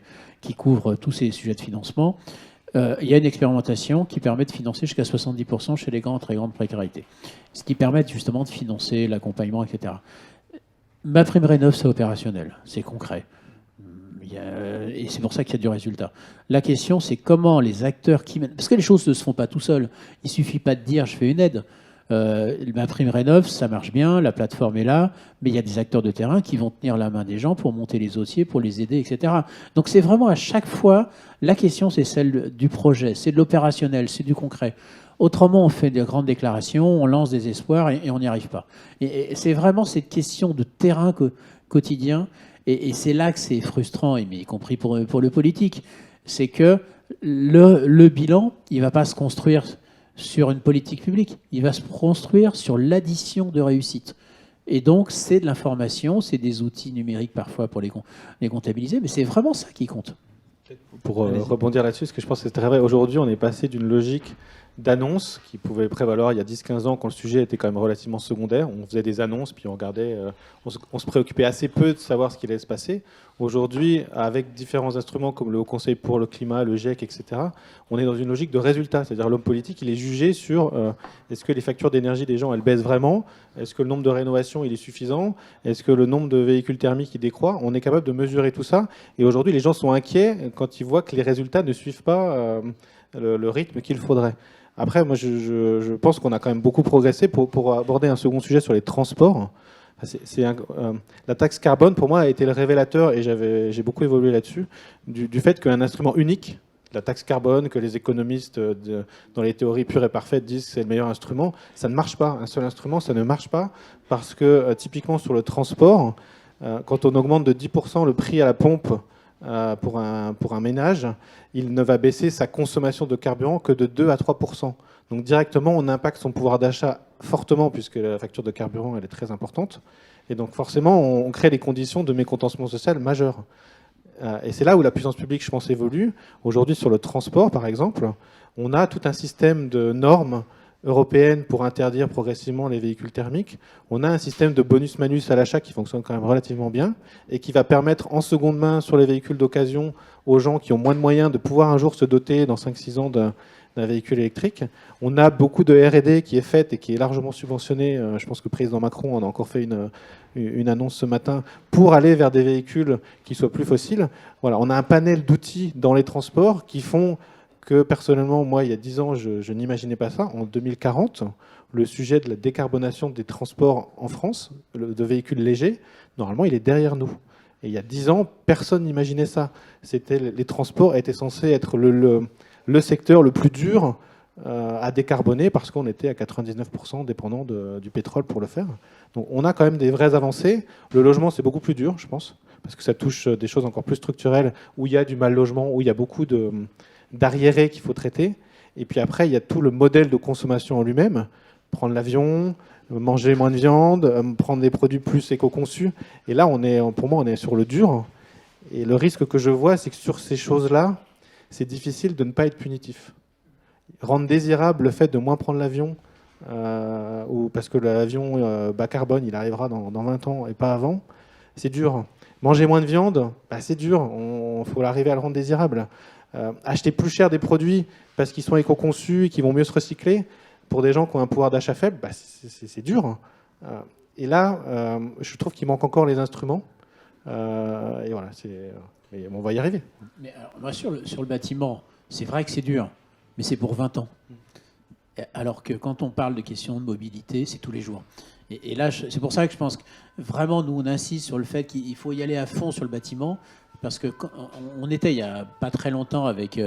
couvre tous ces sujets de financement. Il y a une expérimentation qui permet de financer jusqu'à 70% chez les grands, très grandes précarités. Ce qui permet justement de financer l'accompagnement, etc. MaPrimeRénov', c'est opérationnel, c'est concret. Et c'est pour ça qu'il y a du résultat. La question, c'est comment les acteurs qui mènent... Parce que les choses ne se font pas tout seuls. Il ne suffit pas de dire « je fais une aide ». MaPrimeRénov', ça marche bien, la plateforme est là, mais il y a des acteurs de terrain qui vont tenir la main des gens pour monter les dossiers, pour les aider, etc. Donc c'est vraiment à chaque fois, la question c'est celle du projet, c'est de l'opérationnel, c'est du concret. Autrement, on fait de grandes déclarations, on lance des espoirs et on n'y arrive pas. Et c'est vraiment cette question de terrain quotidien. Et c'est là que c'est frustrant, mais y compris pour le politique, c'est que le bilan, il ne va pas se construire sur une politique publique, il va se construire sur l'addition de réussite. Et donc, c'est de l'information, c'est des outils numériques parfois pour les comptabiliser, mais c'est vraiment ça qui compte. Pour rebondir là-dessus, parce que je pense que c'est très vrai, aujourd'hui on est passé d'une logique d'annonces qui pouvait prévaloir il y a 10-15 ans quand le sujet était quand même relativement secondaire. On faisait des annonces, puis on regardait, on se préoccupait assez peu de savoir ce qui allait se passer. Aujourd'hui, avec différents instruments comme le Haut Conseil pour le climat, le GIEC, etc., on est dans une logique de résultat. C'est-à-dire l'homme politique, il est jugé sur est-ce que les factures d'énergie des gens, elles baissent vraiment? Est-ce que le nombre de rénovations, il est suffisant? Est-ce que le nombre de véhicules thermiques, il décroît? On est capable de mesurer tout ça. Et aujourd'hui, les gens sont inquiets quand ils voient que les résultats ne suivent pas le rythme qu'il faudrait. Après, moi, je pense qu'on a quand même beaucoup progressé pour aborder un second sujet sur les transports. La taxe carbone, pour moi, a été le révélateur, et j'ai beaucoup évolué là-dessus, du fait qu'un instrument unique, la taxe carbone, que les économistes, dans les théories pures et parfaites, disent que c'est le meilleur instrument, ça ne marche pas. Un seul instrument, ça ne marche pas, parce que typiquement sur le transport, quand on augmente de 10% le prix à la pompe pour un ménage, il ne va baisser sa consommation de carburant que de 2 à 3%. Donc directement, on impacte son pouvoir d'achat fortement, puisque la facture de carburant elle est très importante. Et donc forcément, on crée les conditions de mécontentement social majeur. Et c'est là où la puissance publique, je pense, évolue. Aujourd'hui, sur le transport, par exemple, on a tout un système de normes européenne pour interdire progressivement les véhicules thermiques. On a un système de bonus-malus à l'achat qui fonctionne quand même relativement bien et qui va permettre en seconde main sur les véhicules d'occasion aux gens qui ont moins de moyens de pouvoir un jour se doter dans 5-6 ans d'un véhicule électrique. On a beaucoup de R&D qui est faite et qui est largement subventionnée. Je pense que le président Macron en a encore fait une annonce ce matin pour aller vers des véhicules qui soient plus fossiles. Voilà, on a un panel d'outils dans les transports qui font que personnellement, moi, il y a 10 ans, je n'imaginais pas ça. En 2040, le sujet de la décarbonation des transports en France, de véhicules légers, normalement, il est derrière nous. Et il y a 10 ans, personne n'imaginait ça. Les transports étaient censés être le secteur le plus dur à décarboner parce qu'on était à 99% dépendant du pétrole pour le faire. Donc on a quand même des vraies avancées. Le logement, c'est beaucoup plus dur, je pense, parce que ça touche des choses encore plus structurelles, où il y a du mal logement, où il y a beaucoup d'arriérés qu'il faut traiter. Et puis après, il y a tout le modèle de consommation en lui-même. Prendre l'avion, manger moins de viande, prendre des produits plus éco-conçus. Et là, pour moi, on est sur le dur. Et le risque que je vois, c'est que sur ces choses-là, c'est difficile de ne pas être punitif. Rendre désirable le fait de moins prendre l'avion, ou parce que l'avion bas carbone, il arrivera dans 20 ans et pas avant, c'est dur. Manger moins de viande, c'est dur, il faut arriver à le rendre désirable. Acheter plus cher des produits parce qu'ils sont éco-conçus et qu'ils vont mieux se recycler, pour des gens qui ont un pouvoir d'achat faible, c'est dur. Et là, je trouve qu'il manque encore les instruments. Et voilà, mais on va y arriver. Mais alors, moi, sur le bâtiment, c'est vrai que c'est dur, mais c'est pour 20 ans. Alors que quand on parle de questions de mobilité, c'est tous les jours. Et là, c'est pour ça que je pense que vraiment, nous, on insiste sur le fait qu'il faut y aller à fond sur le bâtiment, parce que on était il n'y a pas très longtemps avec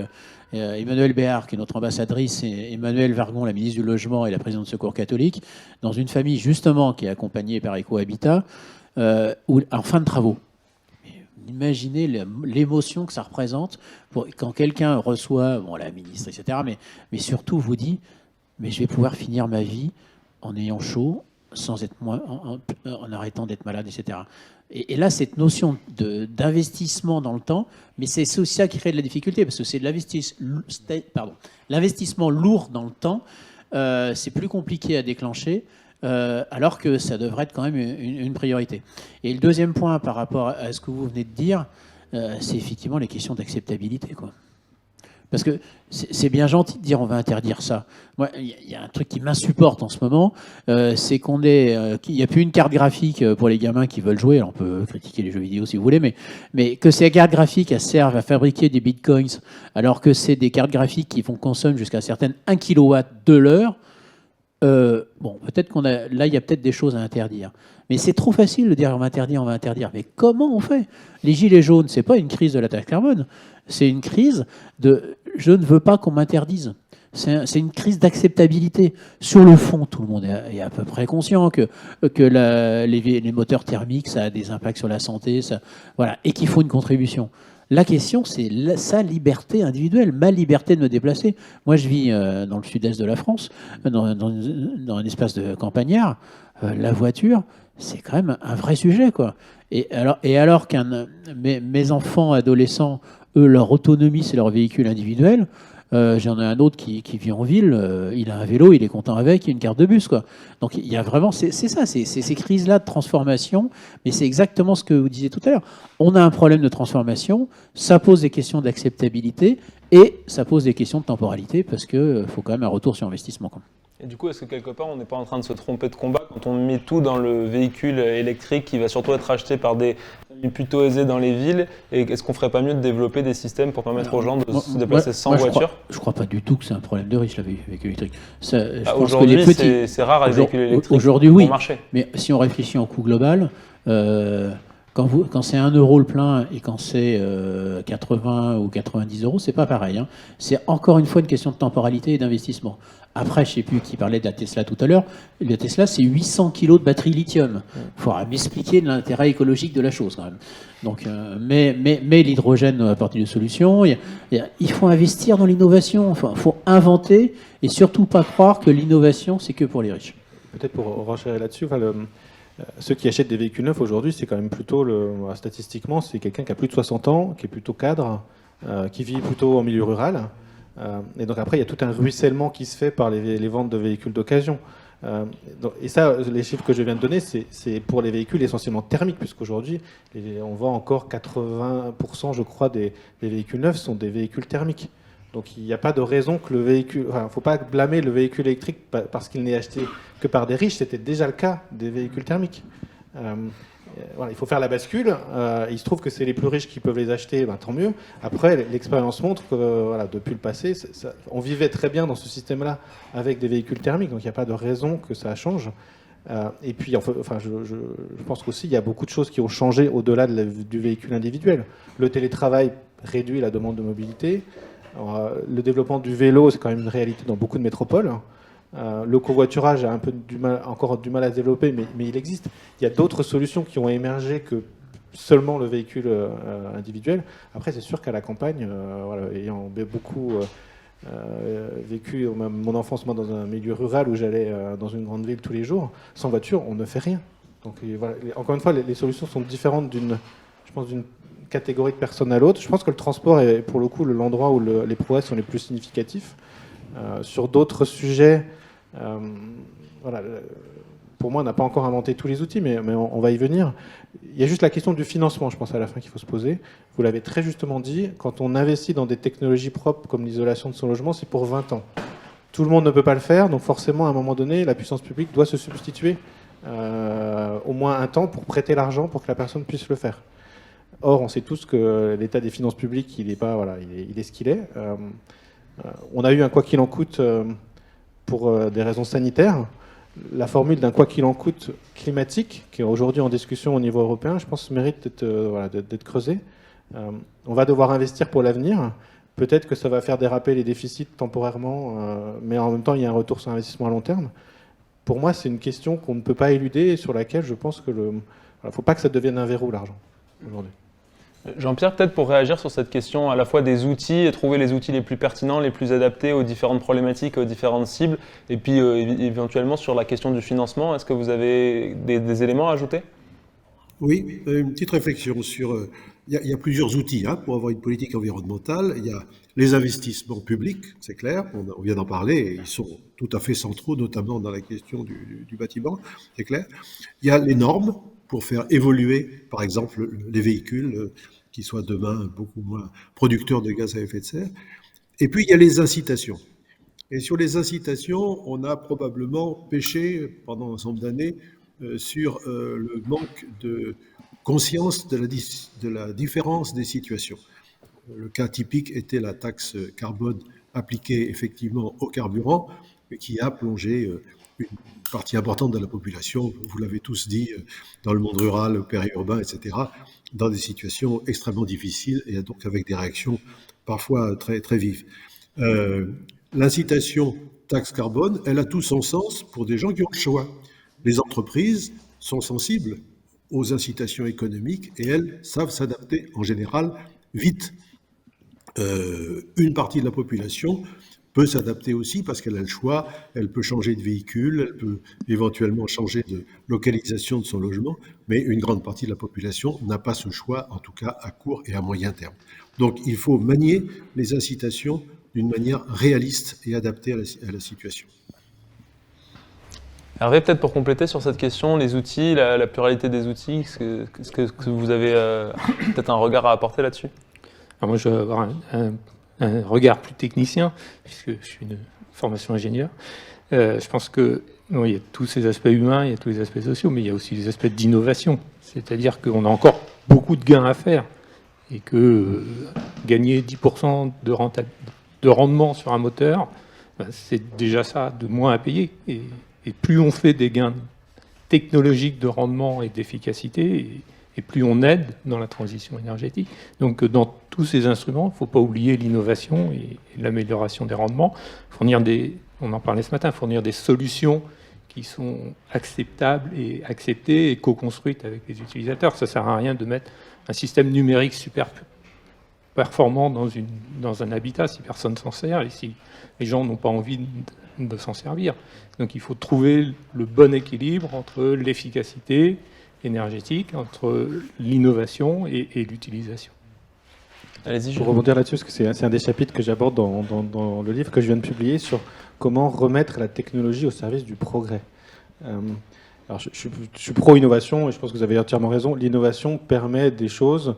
Emmanuelle Béard, qui est notre ambassadrice, et Emmanuelle Vargon, la ministre du Logement et la présidente de Secours catholique, dans une famille justement qui est accompagnée par Ecohabitat, en fin de travaux. Imaginez l'émotion que ça représente quand quelqu'un reçoit, la ministre, etc., mais surtout vous dit, mais je vais pouvoir finir ma vie en ayant chaud, sans être en arrêtant d'être malade, etc. Et là, cette notion d'investissement dans le temps, mais c'est aussi ça qui crée de la difficulté, parce que c'est de l'investissement lourd dans le temps, c'est plus compliqué à déclencher, alors que ça devrait être quand même une priorité. Et le deuxième point par rapport à ce que vous venez de dire, c'est effectivement les questions d'acceptabilité, quoi. Parce que c'est bien gentil de dire on va interdire ça. Moi, il y a un truc qui m'insupporte en ce moment, c'est qu'il n'y a plus une carte graphique pour les gamins qui veulent jouer. Alors on peut critiquer les jeux vidéo si vous voulez, mais que ces cartes graphiques elles servent à fabriquer des bitcoins, alors que c'est des cartes graphiques qui consomment jusqu'à certaines 1 kW de l'heure. Peut-être là, il y a peut-être des choses à interdire. Mais c'est trop facile de dire on va interdire. Mais comment on fait? Les gilets jaunes, c'est pas une crise de la taxe carbone, c'est une crise de je ne veux pas qu'on m'interdise. C'est une crise d'acceptabilité. Sur le fond, tout le monde est à peu près conscient que les moteurs thermiques, ça a des impacts sur la santé, et qu'il faut une contribution. La question, c'est sa liberté individuelle, ma liberté de me déplacer. Moi, je vis dans le sud-est de la France, dans un espace de campagnard. La voiture, c'est quand même un vrai sujet, quoi. Et alors mes enfants adolescents, eux, leur autonomie, c'est leur véhicule individuel. J'en ai un autre qui vit en ville, il a un vélo, il est content avec, il a une carte de bus, quoi. Donc il y a vraiment, c'est ça, c'est ces crises-là de transformation, mais c'est exactement ce que vous disiez tout à l'heure. On a un problème de transformation, ça pose des questions d'acceptabilité et ça pose des questions de temporalité parce qu'il faut quand même un retour sur investissement, quoi. Et du coup, est-ce que quelque part, on n'est pas en train de se tromper de combat quand on met tout dans le véhicule électrique qui va surtout être acheté par des familles plutôt aisées dans les villes? Et est-ce qu'on ne ferait pas mieux de développer des systèmes pour permettre aux gens de se déplacer sans voiture? Je ne crois pas du tout que c'est un problème de riche, le véhicule électrique. Aujourd'hui, c'est rare les véhicules électriques. Aujourd'hui, oui. Marché. Mais si on réfléchit en coût global, quand c'est 1 euro le plein et quand c'est 80 ou 90 euros, c'est pas pareil, hein. C'est encore une fois une question de temporalité et d'investissement. Après, je ne sais plus qui parlait de la Tesla tout à l'heure. La Tesla, c'est 800 kg de batterie lithium. Il faudra m'expliquer l'intérêt écologique de la chose, quand même. Donc, mais l'hydrogène apporte une solution. Il faut investir dans l'innovation. Enfin, il faut inventer et surtout pas croire que l'innovation, c'est que pour les riches. Peut-être pour renchérir là-dessus, ceux qui achètent des véhicules neufs aujourd'hui, c'est quand même plutôt, statistiquement, c'est quelqu'un qui a plus de 60 ans, qui est plutôt cadre, qui vit plutôt en milieu rural. Et donc après, il y a tout un ruissellement qui se fait par les ventes de véhicules d'occasion. Et ça, les chiffres que je viens de donner, c'est pour les véhicules essentiellement thermiques, puisqu'aujourd'hui, on vend encore 80%, je crois, des véhicules neufs sont des véhicules thermiques. Donc il n'y a pas de raison que le véhicule... il ne faut pas blâmer le véhicule électrique parce qu'il n'est acheté que par des riches. C'était déjà le cas des véhicules thermiques. Voilà, il faut faire la bascule. Il se trouve que c'est les plus riches qui peuvent les acheter, tant mieux. Après, l'expérience montre que voilà, depuis le passé, on vivait très bien dans ce système-là avec des véhicules thermiques, donc il n'y a pas de raison que ça change. Et puis, je pense qu'aussi, il y a beaucoup de choses qui ont changé au-delà du véhicule individuel. Le télétravail réduit la demande de mobilité. Le développement du vélo, c'est quand même une réalité dans beaucoup de métropoles. Le covoiturage a un peu encore du mal à se développer, mais il existe. Il y a d'autres solutions qui ont émergé que seulement le véhicule individuel. Après, c'est sûr qu'à la campagne, ayant beaucoup vécu mon enfance moi, dans un milieu rural où j'allais dans une grande ville tous les jours, sans voiture, on ne fait rien. Donc, voilà, encore une fois, les solutions sont différentes d'une catégorie de personnes à l'autre. Je pense que le transport est pour le coup l'endroit où les progrès sont les plus significatifs. Sur d'autres sujets, pour moi, on n'a pas encore inventé tous les outils, mais on va y venir. Il y a juste la question du financement, je pense, à la fin qu'il faut se poser. Vous l'avez très justement dit, quand on investit dans des technologies propres comme l'isolation de son logement, c'est pour 20 ans. Tout le monde ne peut pas le faire, donc forcément, à un moment donné, la puissance publique doit se substituer au moins un temps pour prêter l'argent pour que la personne puisse le faire. Or, on sait tous que l'état des finances publiques, il est ce qu'il est. On a eu un quoi qu'il en coûte pour des raisons sanitaires. La formule d'un quoi qu'il en coûte climatique, qui est aujourd'hui en discussion au niveau européen, je pense mérite d'être creusée. On va devoir investir pour l'avenir. Peut-être que ça va faire déraper les déficits temporairement, mais en même temps, il y a un retour sur investissement à long terme. Pour moi, c'est une question qu'on ne peut pas éluder et sur laquelle je pense que ne faut pas que ça devienne un verrou, l'argent, aujourd'hui. Jean-Pierre, peut-être pour réagir sur cette question à la fois des outils et trouver les outils les plus pertinents, les plus adaptés aux différentes problématiques, aux différentes cibles, et puis éventuellement sur la question du financement, est-ce que vous avez des éléments à ajouter ? Oui, une petite réflexion sur... Il y a plusieurs outils pour avoir une politique environnementale. Il y a les investissements publics, c'est clair, on vient d'en parler, et ils sont tout à fait centraux, notamment dans la question du bâtiment, c'est clair. Il y a les normes pour faire évoluer, par exemple, les véhicules qui soient demain beaucoup moins producteurs de gaz à effet de serre. Et puis, il y a les incitations. Et sur les incitations, on a probablement péché pendant un certain nombre d'années sur le manque de conscience de la différence des situations. Le cas typique était la taxe carbone appliquée effectivement au carburant, qui a plongé une partie importante de la population, vous l'avez tous dit, dans le monde rural, périurbain, etc., dans des situations extrêmement difficiles et donc avec des réactions parfois très, très vives. L'incitation taxe carbone, elle a tout son sens pour des gens qui ont le choix. Les entreprises sont sensibles aux incitations économiques et elles savent s'adapter en général vite. Une partie de la population peut s'adapter aussi parce qu'elle a le choix, elle peut changer de véhicule, elle peut éventuellement changer de localisation de son logement, mais une grande partie de la population n'a pas ce choix, en tout cas à court et à moyen terme. Donc il faut manier les incitations d'une manière réaliste et adaptée à la situation. Hervé, peut-être pour compléter sur cette question, les outils, la pluralité des outils, est-ce que vous avez peut-être un regard à apporter là-dessus ? Alors moi, je vais avoir un regard plus technicien, puisque je suis une formation ingénieur. Je pense que non, il y a tous ces aspects humains, il y a tous les aspects sociaux, mais il y a aussi les aspects d'innovation. C'est-à-dire qu'on a encore beaucoup de gains à faire et que gagner 10% de rendement sur un moteur, c'est déjà ça de moins à payer. Et plus on fait des gains technologiques de rendement et d'efficacité, et plus on aide dans la transition énergétique. Donc dans tous ces instruments, il ne faut pas oublier l'innovation et l'amélioration des rendements. On en parlait ce matin, fournir des solutions qui sont acceptables et acceptées et co-construites avec les utilisateurs. Ça ne sert à rien de mettre un système numérique super performant dans un habitat si personne ne s'en sert et si les gens n'ont pas envie de s'en servir. Donc il faut trouver le bon équilibre entre l'efficacité énergétique, entre l'innovation et l'utilisation. Allez-y, pour rebondir là-dessus, parce que c'est un des chapitres que j'aborde dans le livre que je viens de publier sur comment remettre la technologie au service du progrès. Alors je suis pro-innovation et je pense que vous avez entièrement raison. L'innovation permet des choses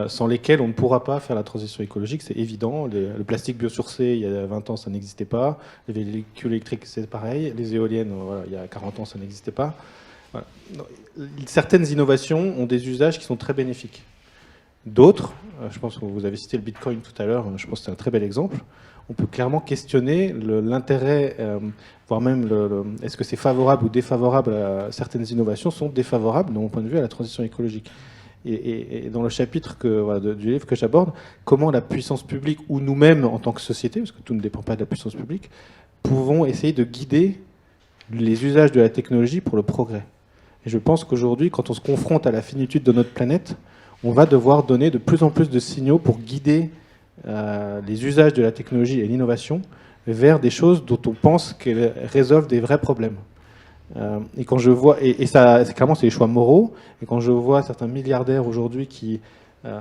sans lesquelles on ne pourra pas faire la transition écologique, c'est évident. Le plastique biosourcé, il y a 20 ans, ça n'existait pas. Les véhicules électriques, c'est pareil. Les éoliennes, voilà, il y a 40 ans, ça n'existait pas. Voilà. Certaines innovations ont des usages qui sont très bénéfiques. D'autres, je pense que vous avez cité le Bitcoin tout à l'heure, je pense que c'est un très bel exemple. On peut clairement questionner l'intérêt, voire même est-ce que c'est favorable ou défavorable à certaines innovations sont défavorables, de mon point de vue, à la transition écologique. Et dans le chapitre du livre que j'aborde, comment la puissance publique ou nous-mêmes en tant que société, parce que tout ne dépend pas de la puissance publique, pouvons essayer de guider les usages de la technologie pour le progrès. Et je pense qu'aujourd'hui, quand on se confronte à la finitude de notre planète, on va devoir donner de plus en plus de signaux pour guider les usages de la technologie et l'innovation vers des choses dont on pense qu'elles résolvent des vrais problèmes. Et quand je vois, et ça, clairement, c'est les choix moraux. Et quand je vois certains milliardaires aujourd'hui qui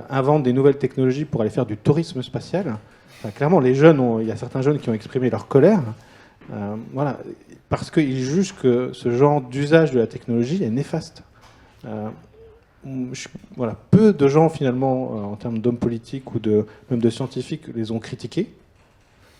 inventent des nouvelles technologies pour aller faire du tourisme spatial, clairement, les jeunes, il y a certains jeunes qui ont exprimé leur colère, voilà, parce qu'ils jugent que ce genre d'usage de la technologie est néfaste. Voilà, peu de gens finalement, en termes d'hommes politiques ou même de scientifiques, les ont critiqués.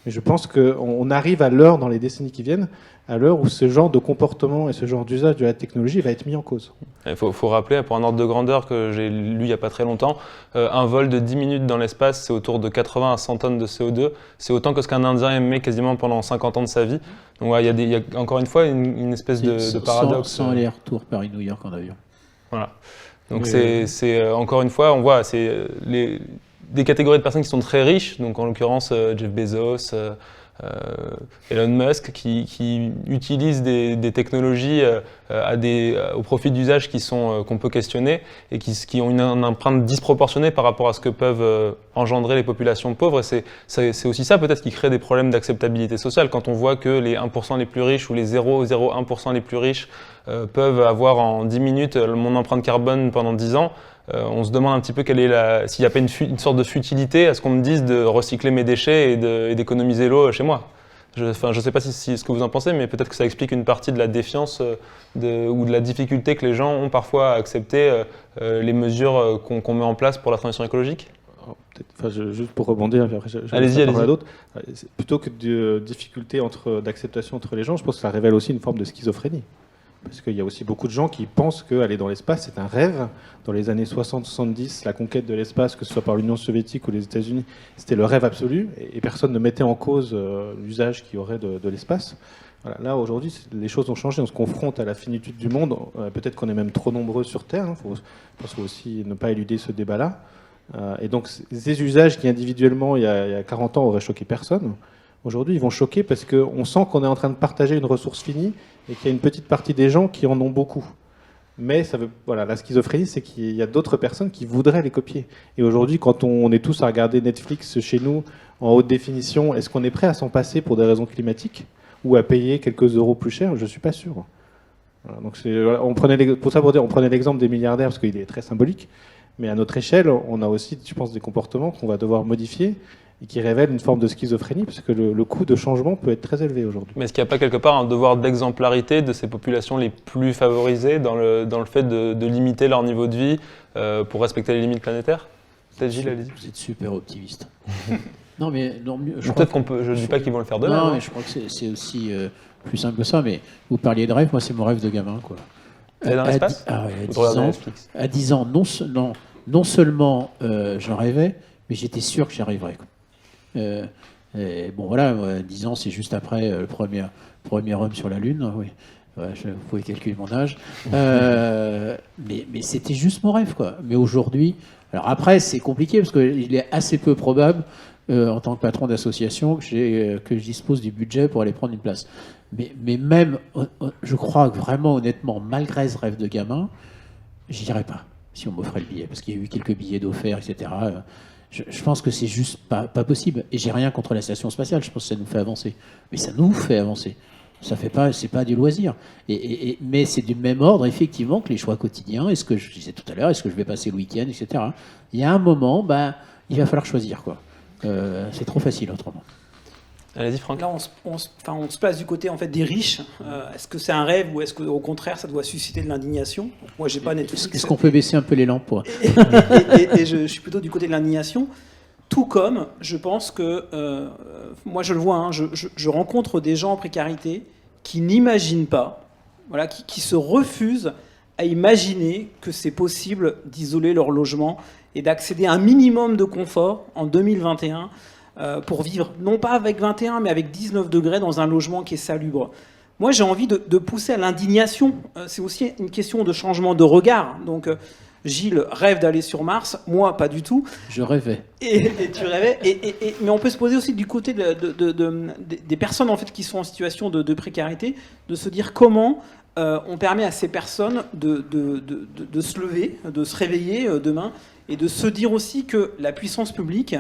Mais je pense qu'on arrive à l'heure, dans les décennies qui viennent, à l'heure où ce genre de comportement et ce genre d'usage de la technologie va être mis en cause. Il faut rappeler, pour un ordre de grandeur que j'ai lu il n'y a pas très longtemps, un vol de 10 minutes dans l'espace, c'est autour de 80 à 100 tonnes de CO2. C'est autant que ce qu'un Indien émet quasiment pendant 50 ans de sa vie. Donc ouais, il y a encore une fois une espèce de paradoxe. Sans aller-retour Paris-New York en avion. Voilà. Donc c'est encore une fois, on voit, c'est des catégories de personnes qui sont très riches, donc en l'occurrence Jeff Bezos, Elon Musk, qui utilisent des technologies au profit d'usages qu'on peut questionner et qui ont une empreinte disproportionnée par rapport à ce que peuvent engendrer les populations pauvres. Et c'est aussi ça peut-être qui crée des problèmes d'acceptabilité sociale. Quand on voit que les 1% les plus riches ou les 0,01% les plus riches peuvent avoir en 10 minutes mon empreinte carbone pendant 10 ans, on se demande un petit peu s'il n'y a pas une sorte de futilité à ce qu'on me dise de recycler mes déchets et d'économiser l'eau chez moi. Je ne sais pas si ce que vous en pensez, mais peut-être que ça explique une partie de la défiance ou de la difficulté que les gens ont parfois à accepter les mesures qu'on met en place pour la transition écologique. Juste pour rebondir, puis après allez-y. D'autres. Plutôt que de difficulté d'acceptation entre les gens, je pense que ça révèle aussi une forme de schizophrénie. Parce qu'il y a aussi beaucoup de gens qui pensent qu'aller dans l'espace, c'est un rêve. Dans les années 60-70, la conquête de l'espace, que ce soit par l'Union soviétique ou les États-Unis, c'était le rêve absolu. Et personne ne mettait en cause l'usage qu'il y aurait de l'espace. Voilà. Là, aujourd'hui, les choses ont changé. On se confronte à la finitude du monde. Peut-être qu'on est même trop nombreux sur Terre. Je pense qu'il faut aussi ne pas éluder ce débat-là. Et donc, ces usages qui, individuellement, il y a 40 ans, auraient choqué personne, aujourd'hui, ils vont choquer parce qu'on sent qu'on est en train de partager une ressource finie et qu'il y a une petite partie des gens qui en ont beaucoup. Mais la schizophrénie, c'est qu'il y a d'autres personnes qui voudraient les copier. Et aujourd'hui, quand on est tous à regarder Netflix chez nous en haute définition, est-ce qu'on est prêt à s'en passer pour des raisons climatiques ou à payer quelques euros plus cher? Je ne suis pas sûr. Voilà, donc on prenait l'exemple des milliardaires parce qu'il est très symbolique. Mais à notre échelle, on a aussi, je pense, des comportements qu'on va devoir modifier et qui révèlent une forme de schizophrénie, parce que le coût de changement peut être très élevé aujourd'hui. Mais est-ce qu'il n'y a pas quelque part un devoir d'exemplarité de ces populations les plus favorisées dans le fait de limiter leur niveau de vie pour respecter les limites planétaires? Peut-être Gilles, allez-y. Vous êtes super optimiste. Non, mais non, peut-être je ne dis pas qu'ils vont le faire de même. Non, mais je crois que c'est aussi plus simple que ça. Mais vous parliez de rêve, moi c'est mon rêve de gamin, quoi. Aller dans l'espace? À 10 ans, non seulement j'en rêvais, mais j'étais sûr que j'y arriverais. Bon voilà, 10 ans, c'est juste après le premier homme sur la Lune. Oui. Ouais, vous pouvez calculer mon âge. Mais c'était juste mon rêve, quoi. Mais aujourd'hui, alors après, c'est compliqué parce qu'il est assez peu probable, en tant que patron d'association, que je dispose du budget pour aller prendre une place. Mais même, je crois que vraiment, honnêtement, malgré ce rêve de gamin, j'irais pas si on m'offrait le billet, parce qu'il y a eu quelques billets d'offert, etc. Je pense que c'est juste pas possible. Et j'ai rien contre la station spatiale. Je pense que ça nous fait avancer. Mais ça nous fait avancer. C'est pas du loisir. Mais c'est du même ordre, effectivement, que les choix quotidiens. Est-ce que je disais tout à l'heure, est-ce que je vais passer le week-end, etc. Il y a un moment, il va falloir choisir, quoi. C'est trop facile autrement. Allez-y, Franck. Là, on se place du côté en fait des riches. Est-ce que c'est un rêve ou est-ce qu'au contraire, ça doit susciter de l'indignation? Moi, j'ai pas Netflix. Est-ce qu'on peut baisser un peu les lampes, et je suis plutôt du côté de l'indignation. Tout comme, je pense que, moi je le vois, je rencontre des gens en précarité qui n'imaginent pas voilà, qui se refusent à imaginer que c'est possible d'isoler leur logement et d'accéder à un minimum de confort en 2021 pour vivre, non pas avec 21, mais avec 19 degrés dans un logement qui est salubre. Moi, j'ai envie de pousser à l'indignation. C'est aussi une question de changement de regard. Donc, Gilles rêve d'aller sur Mars, moi, pas du tout. Je rêvais. Et tu rêvais. Mais on peut se poser aussi du côté des personnes en fait, qui sont en situation de précarité, de se dire comment on permet à ces personnes de se lever, de se réveiller demain, et de se dire aussi que la puissance publique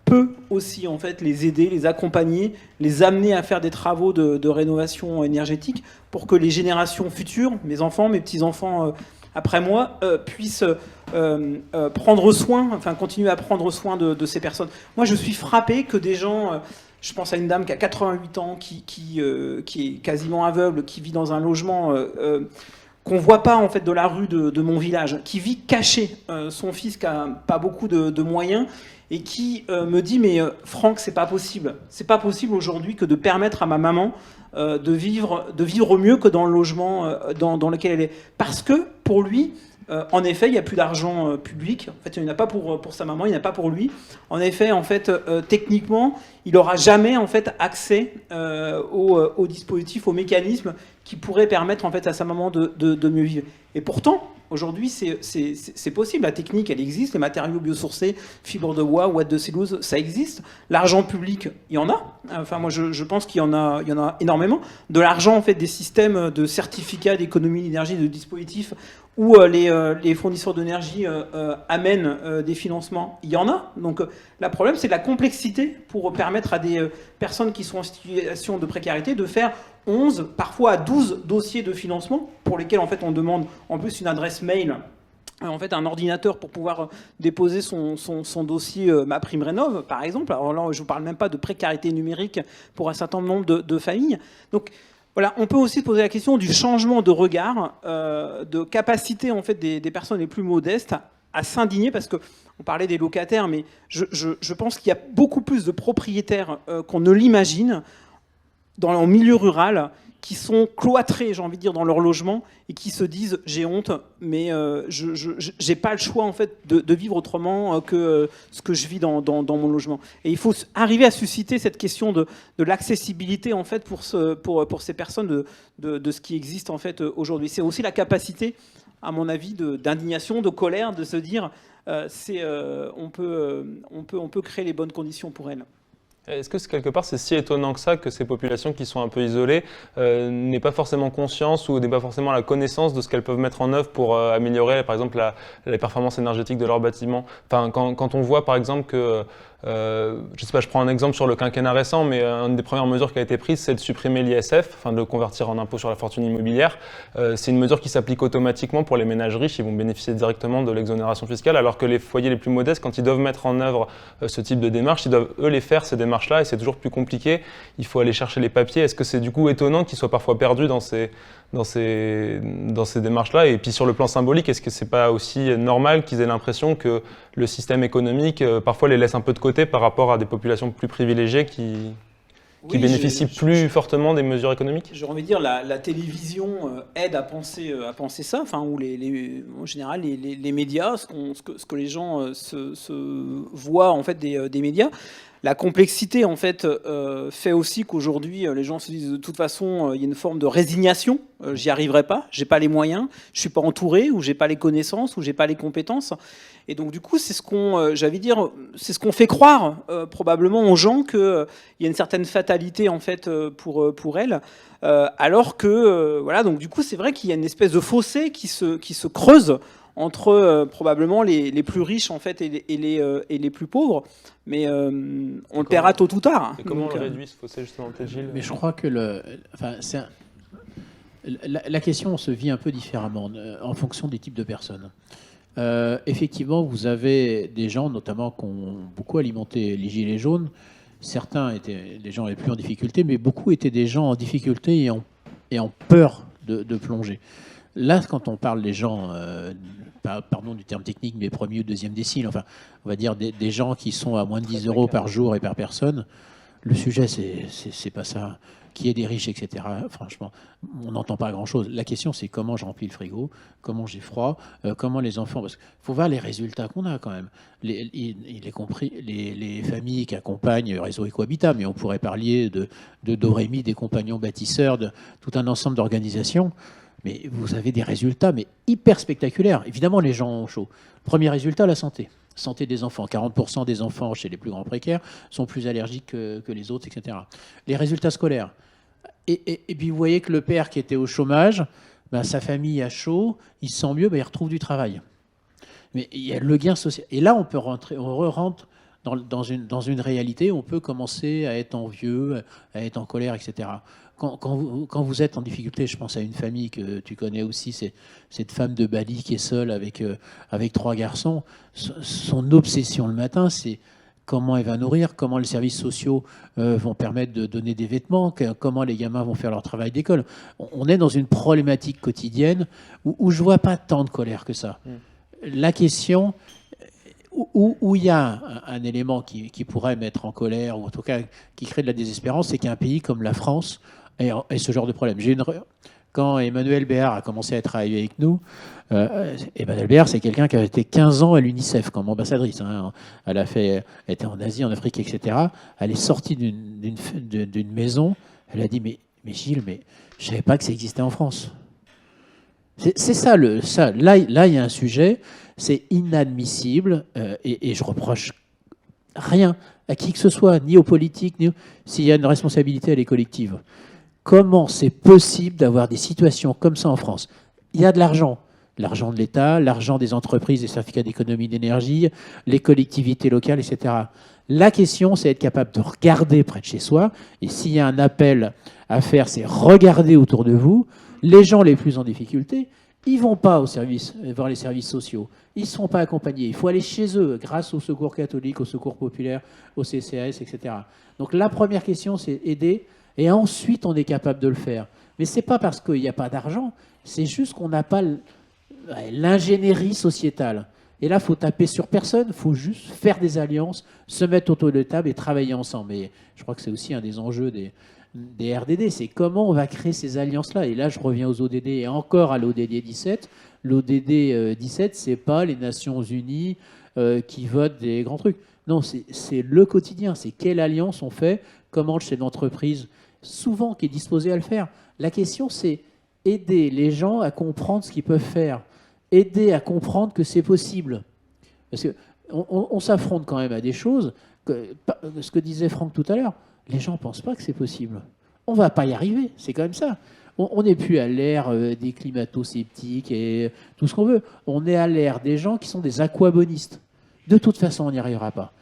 peut aussi en fait les aider, les accompagner, les amener à faire des travaux de rénovation énergétique pour que les générations futures, mes enfants, mes petits-enfants après moi, puissent prendre soin, enfin continuer à prendre soin de ces personnes. Moi, je suis frappé que des gens, je pense à une dame qui a 88 ans, qui est quasiment aveugle, qui vit dans un logement qu'on voit pas en fait de la rue de mon village, qui vit caché, son fils qui a pas beaucoup de moyens, et qui me dit mais Franck, c'est pas possible aujourd'hui que de permettre à ma maman de vivre mieux que dans le logement dans lequel elle est, parce que pour lui en effet il n'y a plus d'argent public, en fait il n'y en a pas pour sa maman, il n'y en a pas pour lui, en effet en fait techniquement il n'aura jamais en fait accès au dispositif, au mécanisme qui pourrait permettre en fait à sa maman de mieux vivre. Et pourtant aujourd'hui, c'est possible. La technique, elle existe. Les matériaux biosourcés, fibres de bois, ouate de cellulose, ça existe. L'argent public, il y en a. Enfin, moi, je pense qu'il y en a énormément. De l'argent, en fait, des systèmes de certificats d'économie d'énergie, de dispositifs où les fournisseurs d'énergie amènent des financements, il y en a. Donc, le problème, c'est la complexité pour permettre à des personnes qui sont en situation de précarité de faire 11, parfois à 12 dossiers de financement pour lesquels en fait on demande en plus une adresse mail, en fait un ordinateur pour pouvoir déposer son dossier MaPrimeRénov par exemple. Alors là je ne vous parle même pas de précarité numérique pour un certain nombre de familles. Donc voilà, on peut aussi se poser la question du changement de regard, de capacité en fait des personnes les plus modestes à s'indigner, parce que on parlait des locataires, mais je pense qu'il y a beaucoup plus de propriétaires qu'on ne l'imagine dans le milieu rural, qui sont cloîtrés, j'ai envie de dire, dans leur logement et qui se disent j'ai honte, mais je n'ai pas le choix en fait de vivre autrement que ce que je vis dans mon logement. Et il faut arriver à susciter cette question de l'accessibilité en fait pour ces personnes de ce qui existe en fait aujourd'hui. C'est aussi la capacité, à mon avis, d'indignation, de colère, de se dire on peut créer les bonnes conditions pour elles. Est-ce que quelque part c'est si étonnant que ça, que ces populations qui sont un peu isolées n'aient pas forcément conscience ou n'aient pas forcément la connaissance de ce qu'elles peuvent mettre en œuvre pour améliorer par exemple les performances énergétiques de leurs bâtiments? Enfin, quand on voit par exemple que, je sais pas, je prends un exemple sur le quinquennat récent, mais une des premières mesures qui a été prise, c'est de supprimer l'ISF, enfin de le convertir en impôt sur la fortune immobilière. C'est une mesure qui s'applique automatiquement pour les ménages riches, ils vont bénéficier directement de l'exonération fiscale, alors que les foyers les plus modestes, quand ils doivent mettre en œuvre ce type de démarche, ils doivent eux les faire, ces démarches-là, et c'est toujours plus compliqué. Il faut aller chercher les papiers. Est-ce que c'est du coup étonnant qu'ils soient parfois perdus dans ces démarches-là? Et puis sur le plan symbolique, est-ce que c'est pas aussi normal qu'ils aient l'impression que le système économique parfois les laisse un peu de côté par rapport à des populations plus privilégiées qui bénéficient plus fortement des mesures économiques? J'ai envie de dire la télévision aide à penser ça, enfin, ou en général les médias, ce que les gens se voient en fait des médias. La complexité en fait fait aussi qu'aujourd'hui les gens se disent de toute façon il y a une forme de résignation, j'y arriverai pas, j'ai pas les moyens, je suis pas entouré, ou j'ai pas les connaissances, ou j'ai pas les compétences. Et donc du coup c'est ce qu'on fait croire probablement aux gens qu'il y a une certaine fatalité en fait pour elles, alors que voilà, donc du coup c'est vrai qu'il y a une espèce de fossé qui se creuse entre probablement les plus riches en fait et les plus pauvres, mais on le paiera tôt ou tard. Et comment on le réduit ce fossé justement, peut-être Gilles? Mais je crois que la question se vit un peu différemment en fonction des types de personnes. Effectivement, vous avez des gens notamment qui ont beaucoup alimenté les gilets jaunes. Certains étaient des gens les plus en difficulté, mais beaucoup étaient des gens en difficulté et en peur de plonger. Là, quand on parle des gens, pardon du terme technique, mais premier ou deuxième décile, enfin, on va dire des gens qui sont à moins de 10 euros par jour et par personne, Le sujet, c'est pas ça. Qui est des riches, etc. Franchement, on n'entend pas grand-chose. La question, c'est comment je remplis le frigo, comment j'ai froid, comment les enfants... Parce qu'il faut voir les résultats qu'on a quand même. Il est compris les familles qui accompagnent Réseau Ecohabitat, mais on pourrait parler de Dorémy, des compagnons bâtisseurs, de tout un ensemble d'organisations. Mais vous avez des résultats mais hyper spectaculaires. Évidemment, les gens ont chaud. Premier résultat, la santé. Santé des enfants. 40% des enfants chez les plus grands précaires sont plus allergiques que les autres, etc. Les résultats scolaires. Et puis vous voyez que le père qui était au chômage, ben, sa famille a chaud, il se sent mieux, ben, il retrouve du travail. Mais il y a le gain social. Et là, on peut rentrer, on rentre dans une réalité où on peut commencer à être envieux, à être en colère, etc. Quand vous êtes en difficulté, je pense à une famille que tu connais aussi, c'est cette femme de Bali qui est seule avec 3 garçons. Son obsession le matin, c'est comment elle va nourrir, comment les services sociaux vont permettre de donner des vêtements, comment les gamins vont faire leur travail d'école. On est dans une problématique quotidienne où je ne vois pas tant de colère que ça. La question, où il y a un élément qui pourrait mettre en colère, ou en tout cas qui crée de la désespérance, c'est qu'un pays comme la France ait ce genre de problème. Quand Emmanuel Béard a commencé à travailler avec nous, Emmanuel Béard, c'est quelqu'un qui a été 15 ans à l'UNICEF comme ambassadrice. Hein. Elle était en Asie, en Afrique, etc. Elle est sortie d'une maison. Elle a dit mais Gilles, mais je ne savais pas que ça existait en France. C'est ça, là, il y a un sujet, c'est inadmissible, et je reproche rien à qui que ce soit, ni aux politiques, s'il y a une responsabilité, elle est collective. Comment c'est possible d'avoir des situations comme ça en France? Il y a de l'argent de l'État, l'argent des entreprises, des certificats d'économie d'énergie, les collectivités locales, etc. La question, c'est être capable de regarder près de chez soi, et s'il y a un appel à faire, c'est regarder autour de vous. Les gens les plus en difficulté, ils ne vont pas voir les services sociaux. Ils ne sont pas accompagnés. Il faut aller chez eux, grâce au secours catholique, au secours populaire, au CCAS, etc. Donc la première question, c'est aider, et ensuite on est capable de le faire. Mais ce n'est pas parce qu'il n'y a pas d'argent, c'est juste qu'on n'a pas l'ingénierie sociétale. Et là, il faut taper sur personne, il faut juste faire des alliances, se mettre autour de la table et travailler ensemble. Et je crois que c'est aussi un des enjeux des RDD, c'est comment on va créer ces alliances-là. Et là, je reviens aux ODD et encore à l'ODD 17. L'ODD 17, c'est pas les Nations Unies qui votent des grands trucs. Non, c'est le quotidien. C'est quelle alliance on fait, comment le chef d'entreprise, souvent qui est disposé à le faire. La question, c'est aider les gens à comprendre ce qu'ils peuvent faire, aider à comprendre que c'est possible. Parce qu'on s'affronte quand même à des choses, ce que disait Franck tout à l'heure, les gens ne pensent pas que c'est possible. On ne va pas y arriver, c'est quand même ça. On n'est plus à l'ère des climato-sceptiques et tout ce qu'on veut. On est à l'ère des gens qui sont des aquabonistes. De toute façon, on n'y arrivera pas.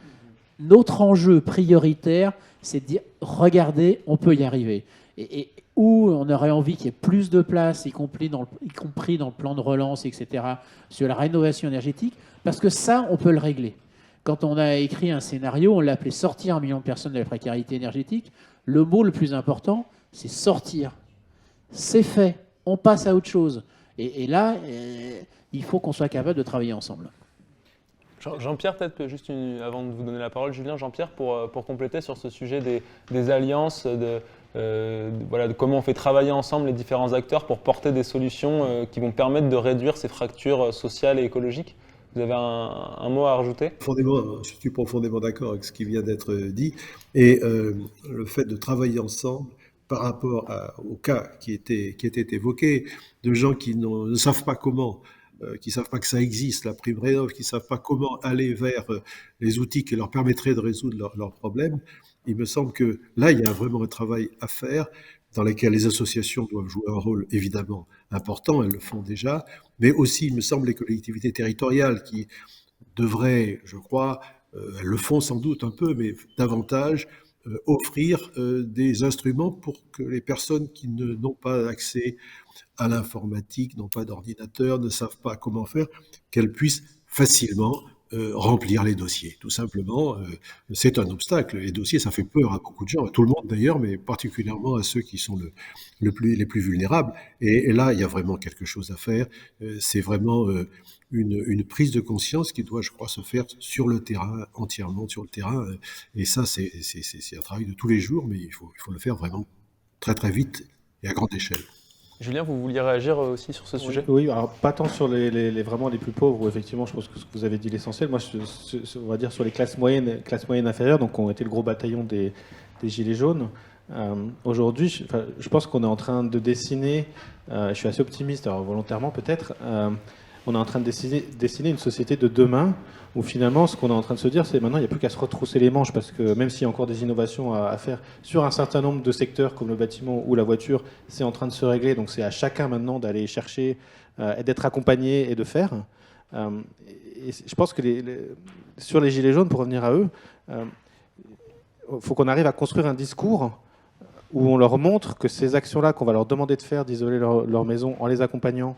Notre enjeu prioritaire, c'est de dire, regardez, on peut y arriver. Et où on aurait envie qu'il y ait plus de place, y compris dans le plan de relance, etc., sur la rénovation énergétique, parce que ça, on peut le régler. Quand on a écrit un scénario, on l'appelait « Sortir 1 million de personnes de la précarité énergétique ». Le mot le plus important, c'est « sortir ». C'est fait. On passe à autre chose. Et là, il faut qu'on soit capable de travailler ensemble. Jean-Pierre, peut-être juste avant de vous donner la parole, Julien, Jean-Pierre, pour compléter sur ce sujet des alliances, de comment on fait travailler ensemble les différents acteurs pour porter des solutions qui vont permettre de réduire ces fractures sociales et écologiques. Vous avez un mot à rajouter ? Je suis profondément d'accord avec ce qui vient d'être dit. Et le fait de travailler ensemble par rapport au cas qui était évoqué, de gens qui ne savent pas comment, qui ne savent pas que ça existe, la prime rénov', qui ne savent pas comment aller vers les outils qui leur permettraient de résoudre leurs problèmes, il me semble que là, il y a vraiment un travail à faire dans lequel les associations doivent jouer un rôle évidemment important, elles le font déjà, mais aussi, il me semble, les collectivités territoriales qui devraient, je crois, elles le font sans doute un peu, mais davantage, offrir des instruments pour que les personnes qui n'ont pas accès à l'informatique, n'ont pas d'ordinateur, ne savent pas comment faire, qu'elles puissent facilement remplir les dossiers. Tout simplement, c'est un obstacle. Les dossiers, ça fait peur à beaucoup de gens, à tout le monde d'ailleurs, mais particulièrement à ceux qui sont les plus vulnérables. Et là, il y a vraiment quelque chose à faire. C'est vraiment une prise de conscience qui doit, je crois, se faire sur le terrain, entièrement sur le terrain. Et ça, c'est un travail de tous les jours, mais il faut le faire vraiment très très vite et à grande échelle. Julien, vous vouliez réagir aussi sur ce sujet? Oui, alors pas tant sur vraiment les plus pauvres, où effectivement je pense que vous avez dit l'essentiel. Moi, on va dire sur les classes moyennes inférieures, donc qui ont été le gros bataillon des Gilets jaunes. Aujourd'hui, je pense qu'on est en train de dessiner, je suis assez optimiste, alors volontairement peut-être, on est en train de dessiner une société de demain où finalement ce qu'on est en train de se dire, c'est maintenant il n'y a plus qu'à se retrousser les manches, parce que même s'il y a encore des innovations à faire sur un certain nombre de secteurs comme le bâtiment ou la voiture, c'est en train de se régler, donc c'est à chacun maintenant d'aller chercher et d'être accompagné et de faire. Et je pense que sur les Gilets jaunes, pour revenir à eux, il faut qu'on arrive à construire un discours où on leur montre que ces actions-là qu'on va leur demander de faire, d'isoler leur maison en les accompagnant,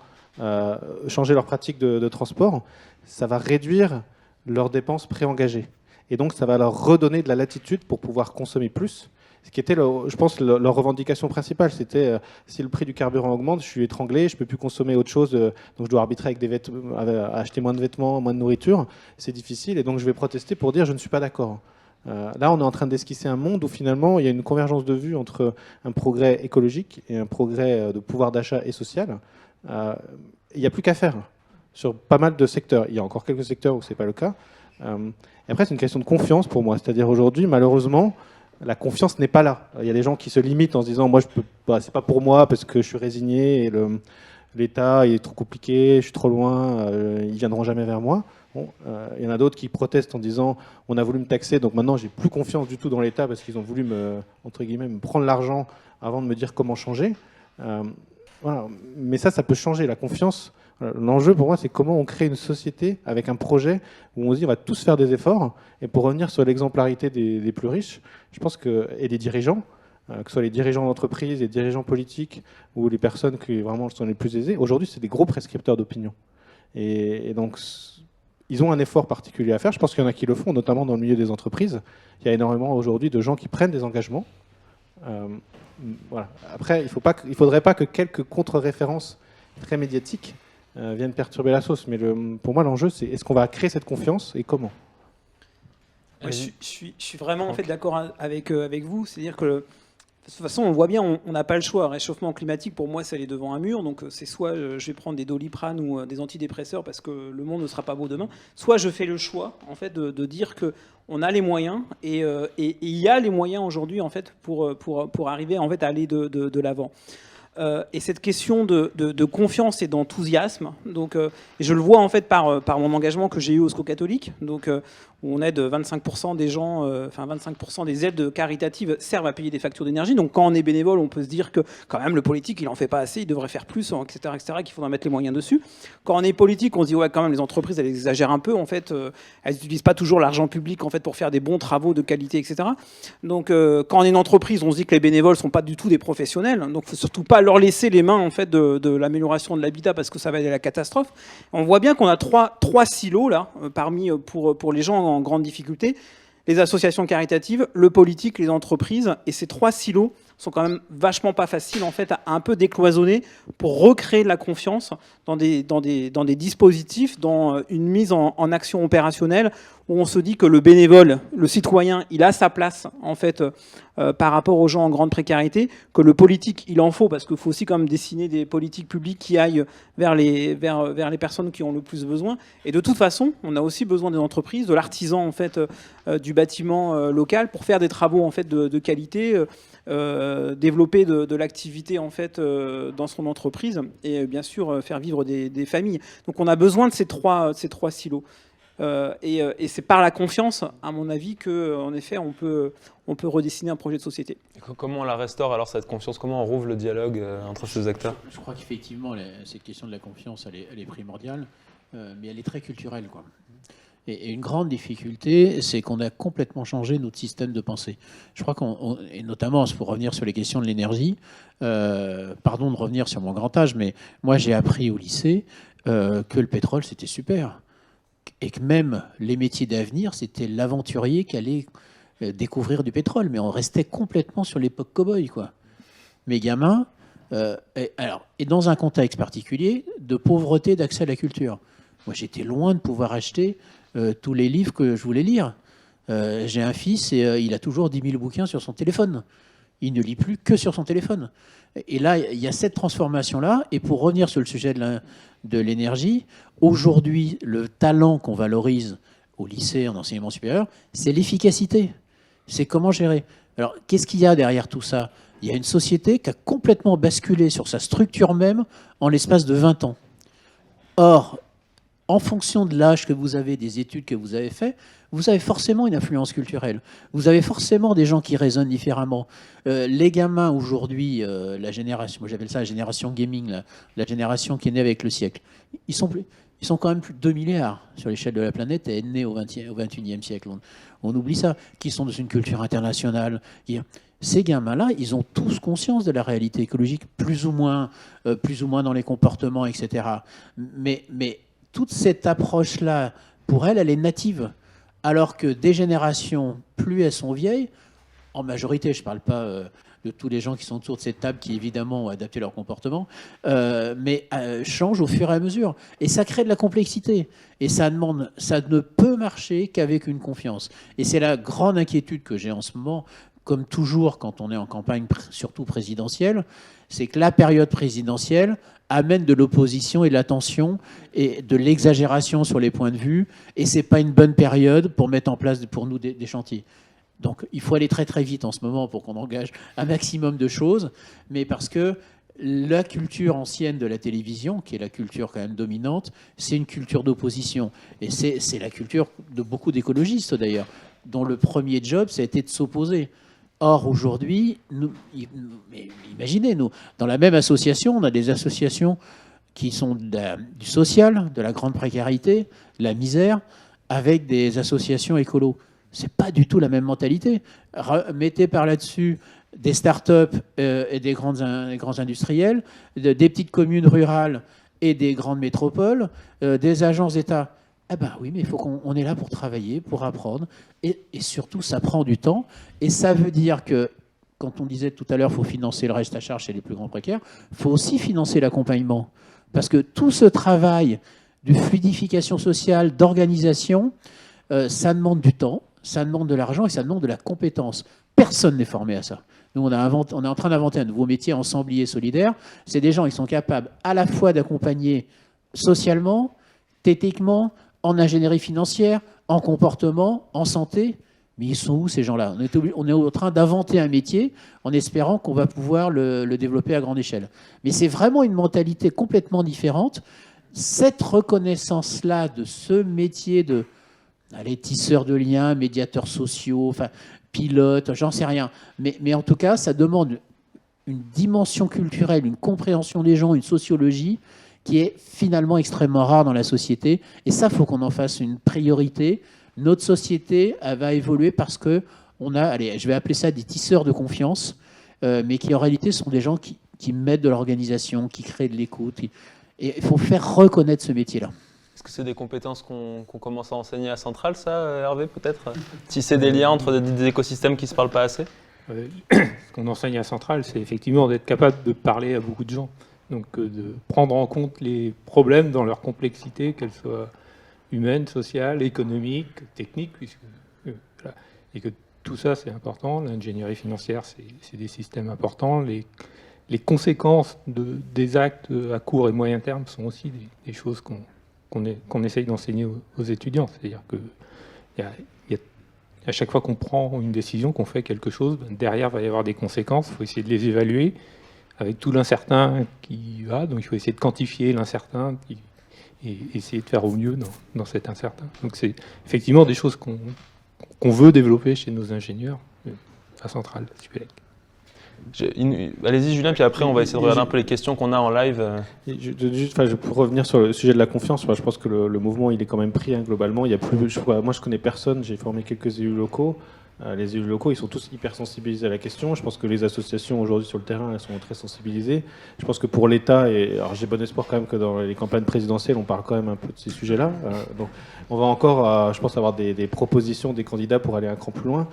changer leur pratique de transport, ça va réduire leurs dépenses préengagées. Et donc, ça va leur redonner de la latitude pour pouvoir consommer plus. Ce qui était, je pense, leur revendication principale, c'était si le prix du carburant augmente, je suis étranglé, je ne peux plus consommer autre chose, donc je dois arbitrer avec des vêtements, acheter moins de vêtements, moins de nourriture, c'est difficile, et donc je vais protester pour dire je ne suis pas d'accord. Là, on est en train d'esquisser un monde où finalement il y a une convergence de vues entre un progrès écologique et un progrès de pouvoir d'achat et social. Il n'y a plus qu'à faire sur pas mal de secteurs. Il y a encore quelques secteurs où ce n'est pas le cas. Et après, c'est une question de confiance pour moi. C'est-à-dire aujourd'hui, malheureusement, la confiance n'est pas là. Il y a des gens qui se limitent en se disant moi, je peux pas, c'est pas pour moi parce que je suis résigné et l'État est trop compliqué, je suis trop loin, ils viendront jamais vers moi. Bon, il y en a d'autres qui protestent en disant on a voulu me taxer, donc maintenant j'ai plus confiance du tout dans l'État parce qu'ils ont voulu entre guillemets, me prendre l'argent avant de me dire comment changer. Voilà. Mais ça peut changer. La confiance, l'enjeu pour moi, c'est comment on crée une société avec un projet où on se dit on va tous faire des efforts. Et pour revenir sur l'exemplarité des plus riches, je pense et des dirigeants, que ce soit les dirigeants d'entreprise, les dirigeants politiques ou les personnes qui vraiment sont les plus aisées, aujourd'hui c'est des gros prescripteurs d'opinion. Et donc ils ont un effort particulier à faire. Je pense qu'il y en a qui le font, notamment dans le milieu des entreprises. Il y a énormément aujourd'hui de gens qui prennent des engagements. Voilà. Après, il ne faudrait pas que quelques contre-références très médiatiques viennent perturber la sauce. Mais pour moi, l'enjeu, c'est est-ce qu'on va créer cette confiance et comment? Je suis vraiment en fait d'accord avec vous. C'est-à-dire que de toute façon, on voit bien, on n'a pas le choix. Réchauffement climatique, pour moi, c'est aller devant un mur. Donc, c'est soit je vais prendre des Doliprane ou des antidépresseurs parce que le monde ne sera pas beau demain, soit je fais le choix en fait de dire que on a les moyens et il y a les moyens aujourd'hui en fait pour arriver en fait à aller de l'avant. Et cette question de confiance et d'enthousiasme, donc et je le vois en fait par mon engagement que j'ai eu au Secours catholique, donc où on aide 25% des gens, 25% des aides caritatives servent à payer des factures d'énergie. Donc quand on est bénévole, on peut se dire que quand même le politique il en fait pas assez, il devrait faire plus, etc., qu'il faudra mettre les moyens dessus. Quand on est politique, on se dit ouais quand même les entreprises elles exagèrent un peu en fait, elles n'utilisent pas toujours l'argent public en fait pour faire des bons travaux de qualité, etc. Donc quand on est une entreprise, on se dit que les bénévoles sont pas du tout des professionnels, donc faut surtout pas leur laisser les mains en fait de l'amélioration de l'habitat parce que ça va être la catastrophe. On voit bien qu'on a trois silos là parmi pour les gens en grande difficulté, les associations caritatives, le politique, les entreprises, et ces trois silos sont quand même vachement pas faciles en fait à un peu décloisonner pour recréer de la confiance dans des dispositifs, dans une mise en action opérationnelle où on se dit que le bénévole, le citoyen, il a sa place en fait par rapport aux gens en grande précarité, que le politique, il en faut parce qu'il faut aussi quand même dessiner des politiques publiques qui aillent vers les personnes qui ont le plus besoin. Et de toute façon, on a aussi besoin des entreprises, de l'artisan en fait du bâtiment local pour faire des travaux en fait de qualité. Développer de l'activité en fait dans son entreprise et bien sûr faire vivre des familles. Donc on a besoin de ces trois silos et c'est par la confiance, à mon avis, que en effet on peut redessiner un projet de société. Et comment on la restaure alors cette confiance? Comment on rouvre le dialogue entre ces acteurs? Je crois qu'effectivement cette question de la confiance elle est primordiale, mais elle est très culturelle quoi. Et une grande difficulté, c'est qu'on a complètement changé notre système de pensée. Je crois et notamment pour revenir sur les questions de l'énergie, pardon de revenir sur mon grand âge, mais moi j'ai appris au lycée que le pétrole c'était super. que même les métiers d'avenir, c'était l'aventurier qui allait découvrir du pétrole. Mais on restait complètement sur l'époque cow-boy, quoi. Mes gamins, et dans un contexte particulier de pauvreté d'accès à la culture. Moi, j'étais loin de pouvoir acheter tous les livres que je voulais lire. J'ai un fils et il a toujours 10 000 bouquins sur son téléphone. Il ne lit plus que sur son téléphone. Et là, il y a cette transformation-là. Et pour revenir sur le sujet de l'énergie, aujourd'hui, le talent qu'on valorise au lycée, en enseignement supérieur, c'est l'efficacité. C'est comment gérer. Alors, qu'est-ce qu'il y a derrière tout ça ? Il y a une société qui a complètement basculé sur sa structure même en l'espace de 20 ans. Or, en fonction de l'âge que vous avez, des études que vous avez faites, vous avez forcément une influence culturelle. Vous avez forcément des gens qui raisonnent différemment. Les gamins aujourd'hui, la génération, moi j'appelle ça la génération gaming, la génération qui est née avec le siècle, ils sont quand même plus de 2 milliards sur l'échelle de la planète et nés au 21e siècle. On oublie ça, qui sont dans une culture internationale. Ces gamins-là, ils ont tous conscience de la réalité écologique, plus ou moins dans les comportements, etc. Mais toute cette approche-là, pour elles, elle est native. Alors que des générations, plus elles sont vieilles, en majorité, je ne parle pas de tous les gens qui sont autour de cette table qui, évidemment, ont adapté leur comportement, mais changent au fur et à mesure. Et ça crée de la complexité. Et ça ne peut marcher qu'avec une confiance. Et c'est la grande inquiétude que j'ai en ce moment, comme toujours quand on est en campagne, surtout présidentielle, c'est que la période présidentielle amène de l'opposition et de la tension et de l'exagération sur les points de vue, et ce n'est pas une bonne période pour mettre en place pour nous des chantiers. Donc il faut aller très très vite en ce moment pour qu'on engage un maximum de choses, mais parce que la culture ancienne de la télévision, qui est la culture quand même dominante, c'est une culture d'opposition. Et c'est la culture de beaucoup d'écologistes d'ailleurs, dont le premier job, ça a été de s'opposer. Or, aujourd'hui, imaginez, nous, dans la même association, on a des associations qui sont du social, de la grande précarité, de la misère, avec des associations écolos. Ce n'est pas du tout la même mentalité. Mettez par là-dessus des start-up et des grands industriels, des petites communes rurales et des grandes métropoles, des agences d'État. Eh ben oui, mais il faut qu'on est là pour travailler, pour apprendre, et surtout, ça prend du temps, et ça veut dire que, quand on disait tout à l'heure, il faut financer le reste à charge chez les plus grands précaires, il faut aussi financer l'accompagnement, parce que tout ce travail de fluidification sociale, d'organisation, ça demande du temps, ça demande de l'argent, et ça demande de la compétence. Personne n'est formé à ça. Nous, on est en train d'inventer un nouveau métier, ensemblier solidaire. C'est des gens qui sont capables à la fois d'accompagner socialement, techniquement, en ingénierie financière, en comportement, en santé. Mais ils sont où ces gens-là ? On est en train d'inventer un métier en espérant qu'on va pouvoir le développer à grande échelle. Mais c'est vraiment une mentalité complètement différente. Cette reconnaissance-là de ce métier de tisseurs de liens, médiateurs sociaux, enfin, pilotes, j'en sais rien. Mais en tout cas, ça demande une dimension culturelle, une compréhension des gens, une sociologie qui est finalement extrêmement rare dans la société. Et ça, il faut qu'on en fasse une priorité. Notre société, elle va évoluer parce qu'on a, je vais appeler ça des tisseurs de confiance, mais qui en réalité sont des gens qui mettent de l'organisation, qui créent de l'écoute. Et il faut faire reconnaître ce métier-là. Est-ce que c'est des compétences qu'on commence à enseigner à Centrale, ça, Hervé, peut-être ? Tisser des liens entre des écosystèmes qui ne se parlent pas assez ? Ce qu'on enseigne à Centrale, c'est effectivement d'être capable de parler à beaucoup de gens. Donc de prendre en compte les problèmes dans leur complexité, qu'elles soient humaines, sociales, économiques, techniques, voilà. Et que tout ça c'est important. L'ingénierie financière, c'est des systèmes importants. Les conséquences des actes à court et moyen terme sont aussi des choses qu'on essaye d'enseigner aux étudiants. C'est-à-dire que à chaque fois qu'on prend une décision, qu'on fait quelque chose, derrière il va y avoir des conséquences. Il faut essayer de les évaluer avec tout l'incertain qui va. Donc il faut essayer de quantifier l'incertain et essayer de faire au mieux dans cet incertain. Donc c'est effectivement des choses qu'on veut développer chez nos ingénieurs à Centrale Supélec. Allez-y Julien, puis après on va essayer de regarder un peu les questions qu'on a en live. Pour revenir sur le sujet de la confiance, je pense que le mouvement il est quand même pris globalement. Il y a plus, moi je connais personne, j'ai formé quelques élus locaux. Les élus locaux, ils sont tous hyper sensibilisés à la question. Je pense que les associations aujourd'hui sur le terrain, elles sont très sensibilisées. Je pense que pour l'État, et alors j'ai bon espoir quand même que dans les campagnes présidentielles, on parle quand même un peu de ces sujets-là. Donc on va encore, je pense, avoir des propositions des candidats pour aller un cran plus loin.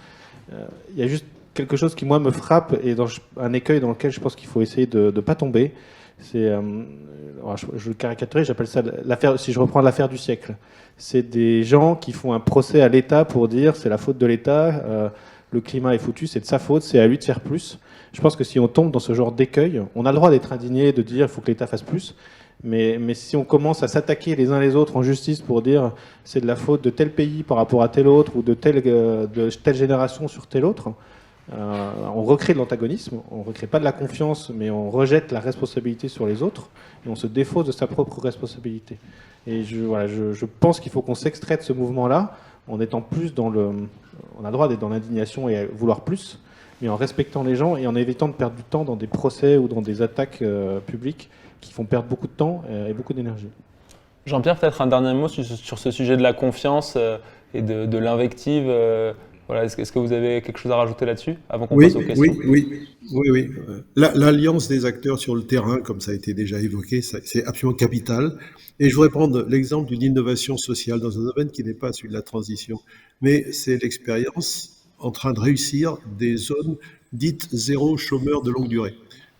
Il y a juste quelque chose qui, moi, me frappe et un écueil dans lequel je pense qu'il faut essayer de ne pas tomber. C'est, je le caricaturer, j'appelle ça l'affaire, si je reprends l'affaire du siècle. C'est des gens qui font un procès à l'État pour dire c'est la faute de l'État, le climat est foutu, c'est de sa faute, c'est à lui de faire plus. Je pense que si on tombe dans ce genre d'écueil, on a le droit d'être indigné, de dire il faut que l'État fasse plus, mais si on commence à s'attaquer les uns les autres en justice pour dire c'est de la faute de tel pays par rapport à tel autre ou de telle génération sur telle autre, on recrée de l'antagonisme, on ne recrée pas de la confiance, mais on rejette la responsabilité sur les autres et on se défausse de sa propre responsabilité. Et je pense qu'il faut qu'on s'extrait de ce mouvement-là en étant plus dans le... On a le droit d'être dans l'indignation et à vouloir plus, mais en respectant les gens et en évitant de perdre du temps dans des procès ou dans des attaques publiques qui font perdre beaucoup de temps et beaucoup d'énergie. Jean-Pierre, peut-être un dernier mot sur ce sujet de la confiance et de l'invective. Voilà, est-ce que vous avez quelque chose à rajouter là-dessus avant qu'on passe aux questions? Oui. L'alliance des acteurs sur le terrain, comme ça a été déjà évoqué, c'est absolument capital. Et je voudrais prendre l'exemple d'une innovation sociale dans un domaine qui n'est pas celui de la transition, mais c'est l'expérience en train de réussir des zones dites zéro chômeur de longue durée,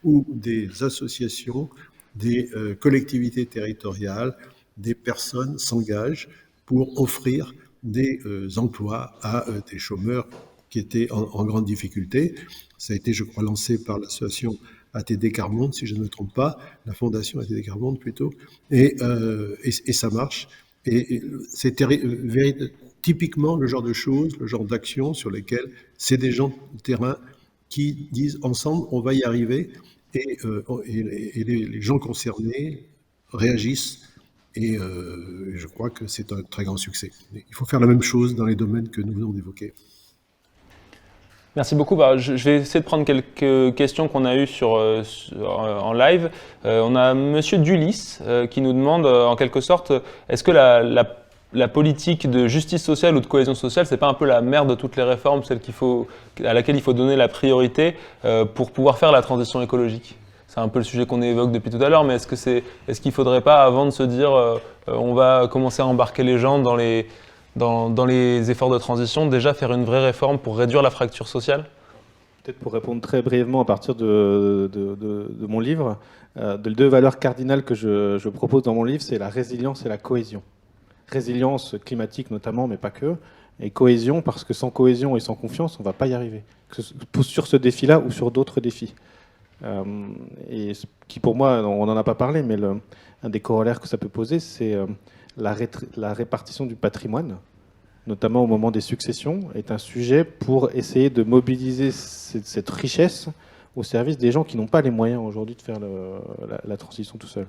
où des associations, des collectivités territoriales, des personnes s'engagent pour offrir des emplois à des chômeurs qui étaient en grande difficulté. Ça a été, je crois, lancé par l'association ATD Quart Monde, si je ne me trompe pas, la fondation ATD Quart Monde plutôt, et ça marche. Et c'est typiquement le genre de choses, le genre d'actions sur lesquelles c'est des gens de terrain qui disent ensemble, on va y arriver, et les gens concernés réagissent. Et je crois que c'est un très grand succès. Il faut faire la même chose dans les domaines que nous venons d'évoquer. Merci beaucoup. Je vais essayer de prendre quelques questions qu'on a eues en live. On a Monsieur Dulis qui nous demande en quelque sorte, est-ce que la politique de justice sociale ou de cohésion sociale, c'est pas un peu la mère de toutes les réformes, celle à laquelle il faut donner la priorité pour pouvoir faire la transition écologique? C'est un peu le sujet qu'on évoque depuis tout à l'heure, mais est-ce qu'il ne faudrait pas, avant de se dire on va commencer à embarquer les gens dans les efforts de transition, déjà faire une vraie réforme pour réduire la fracture sociale? Peut-être pour répondre très brièvement à partir de mon livre, de deux valeurs cardinales que je propose dans mon livre, c'est la résilience et la cohésion. Résilience climatique notamment, mais pas que, et cohésion, parce que sans cohésion et sans confiance, on ne va pas y arriver, sur ce défi-là ou sur d'autres défis. Et ce qui pour moi, on n'en a pas parlé, mais un des corollaires que ça peut poser, c'est la répartition du patrimoine, notamment au moment des successions, est un sujet pour essayer de mobiliser cette richesse au service des gens qui n'ont pas les moyens aujourd'hui de faire la transition tout seuls.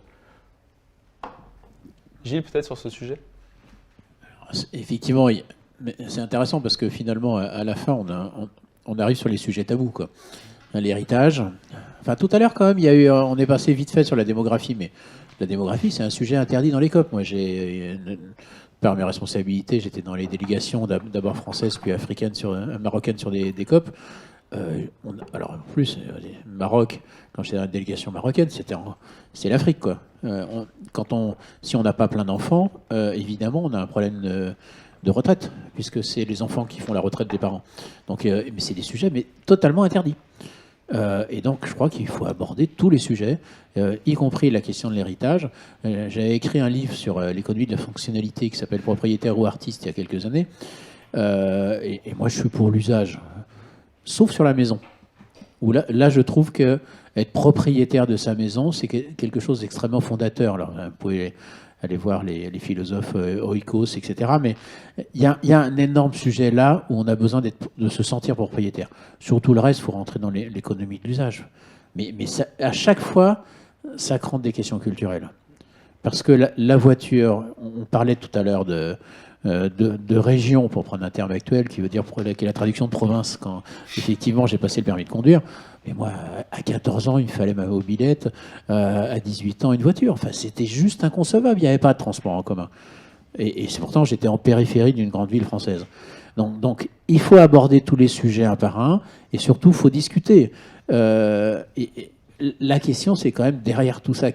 Gilles, peut-être sur ce sujet? Alors, effectivement, c'est intéressant parce que finalement, à la fin, on arrive sur les sujets tabous, quoi. L'héritage. Enfin, tout à l'heure, quand même, on est passé vite fait sur la démographie, mais la démographie, c'est un sujet interdit dans les COP. Moi, par mes responsabilités, j'étais dans les délégations d'abord françaises, puis marocaines sur des COP. Alors, en plus, Maroc, quand j'étais dans la délégation marocaine, c'est l'Afrique, quoi. Si on n'a pas plein d'enfants, évidemment, on a un problème de retraite, puisque c'est les enfants qui font la retraite des parents. Donc, mais c'est des sujets totalement interdits. Et donc, je crois qu'il faut aborder tous les sujets, y compris la question de l'héritage. J'avais écrit un livre sur l'économie de la fonctionnalité qui s'appelle Propriétaire ou artiste il y a quelques années. Et moi, je suis pour l'usage, sauf sur la maison. Où là, je trouve que être propriétaire de sa maison, c'est quelque chose d'extrêmement fondateur. Alors, vous pouvez aller voir les philosophes Oikos, etc. Mais il y a un énorme sujet là où on a besoin de se sentir propriétaire. Sur tout le reste, il faut rentrer dans l'économie de l'usage. Mais ça, à chaque fois, ça crante des questions culturelles. Parce que la voiture, on parlait tout à l'heure de région, pour prendre un terme actuel, qui est la traduction de province, quand effectivement j'ai passé le permis de conduire. Mais moi, à 14 ans, il me fallait ma mobilette, à 18 ans, une voiture. Enfin, c'était juste inconcevable, il n'y avait pas de transport en commun. Et pourtant, j'étais en périphérie d'une grande ville française. Donc, il faut aborder tous les sujets un par un, et surtout, il faut discuter. Et la question, c'est quand même derrière tout ça.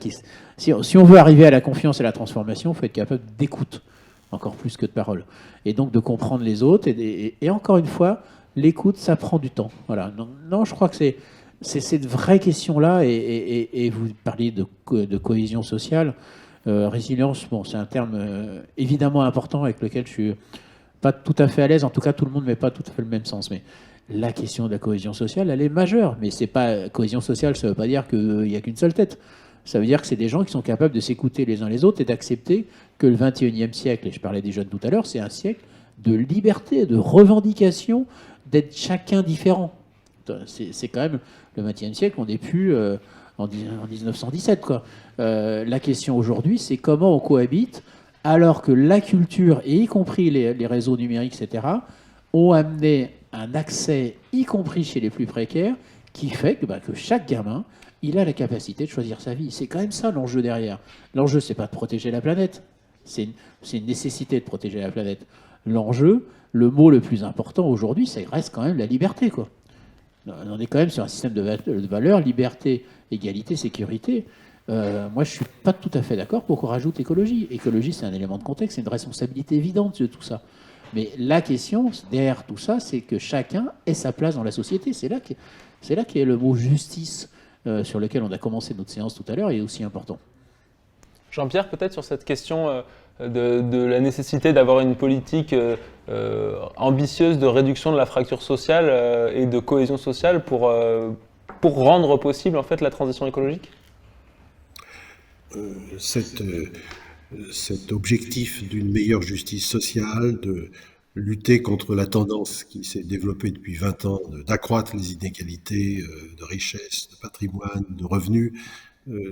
Si on veut arriver à la confiance et à la transformation, il faut être capable d'écoute, encore plus que de parole. Et donc de comprendre les autres. Et encore une fois, l'écoute, ça prend du temps. Voilà. Non, je crois que c'est cette vraie question-là. Et vous parliez de cohésion sociale. Résilience, bon, c'est un terme évidemment important avec lequel je suis pas tout à fait à l'aise. En tout cas, tout le monde ne met pas tout à fait le même sens. Mais la question de la cohésion sociale, elle est majeure. Mais c'est pas cohésion sociale, ça ne veut pas dire qu'il n'y a qu'une seule tête. Ça veut dire que c'est des gens qui sont capables de s'écouter les uns les autres et d'accepter que le 21e siècle, et je parlais des jeunes tout à l'heure, c'est un siècle de liberté, de revendication, d'être chacun différent. C'est quand même le 20e siècle, on n'est plus en 1917, quoi. La question aujourd'hui, c'est comment on cohabite alors que la culture, et y compris les réseaux numériques, etc., ont amené un accès, y compris chez les plus précaires, qui fait que chaque gamin, il a la capacité de choisir sa vie. C'est quand même ça l'enjeu derrière. L'enjeu, c'est pas de protéger la planète. C'est une nécessité de protéger la planète. L'enjeu, le mot le plus important aujourd'hui, ça reste quand même la liberté, quoi. On est quand même sur un système de valeurs, liberté, égalité, sécurité. Moi, je suis pas tout à fait d'accord pour qu'on rajoute écologie. Écologie, c'est un élément de contexte, c'est une responsabilité évidente de tout ça. Mais la question, derrière tout ça, c'est que chacun ait sa place dans la société. C'est là qu'est le mot justice, sur lequel on a commencé notre séance tout à l'heure, est aussi important. Jean-Pierre, peut-être sur cette question de la nécessité d'avoir une politique ambitieuse de réduction de la fracture sociale et de cohésion sociale pour rendre possible en fait la transition écologique. Cet objectif d'une meilleure justice sociale, de lutter contre la tendance qui s'est développée depuis 20 ans, d'accroître les inégalités de richesse, de patrimoine, de revenus,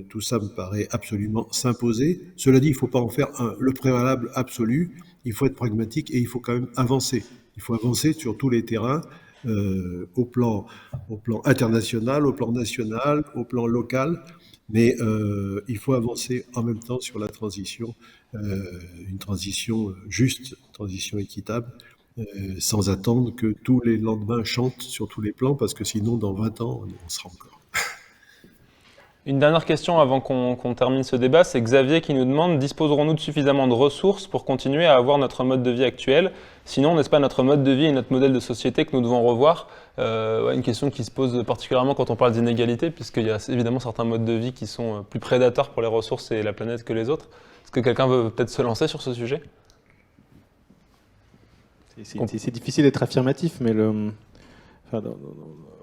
tout ça me paraît absolument s'imposer. Cela dit, il ne faut pas en faire le préalable absolu, il faut être pragmatique et il faut quand même avancer. Il faut avancer sur tous les terrains, au plan international, au plan national, au plan local, mais il faut avancer en même temps sur la transition, une transition juste, une transition équitable, sans attendre que tous les lendemains chantent sur tous les plans, parce que sinon, dans 20 ans, on sera encore. Une dernière question avant qu'on termine ce débat, c'est Xavier qui nous demande: disposerons-nous de suffisamment de ressources pour continuer à avoir notre mode de vie actuel? Sinon, n'est-ce pas notre mode de vie et notre modèle de société que nous devons revoir? Une question qui se pose particulièrement quand on parle d'inégalité, puisqu'il y a évidemment certains modes de vie qui sont plus prédateurs pour les ressources et la planète que les autres. Est-ce que quelqu'un veut peut-être se lancer sur ce sujet? C'est difficile d'être affirmatif, mais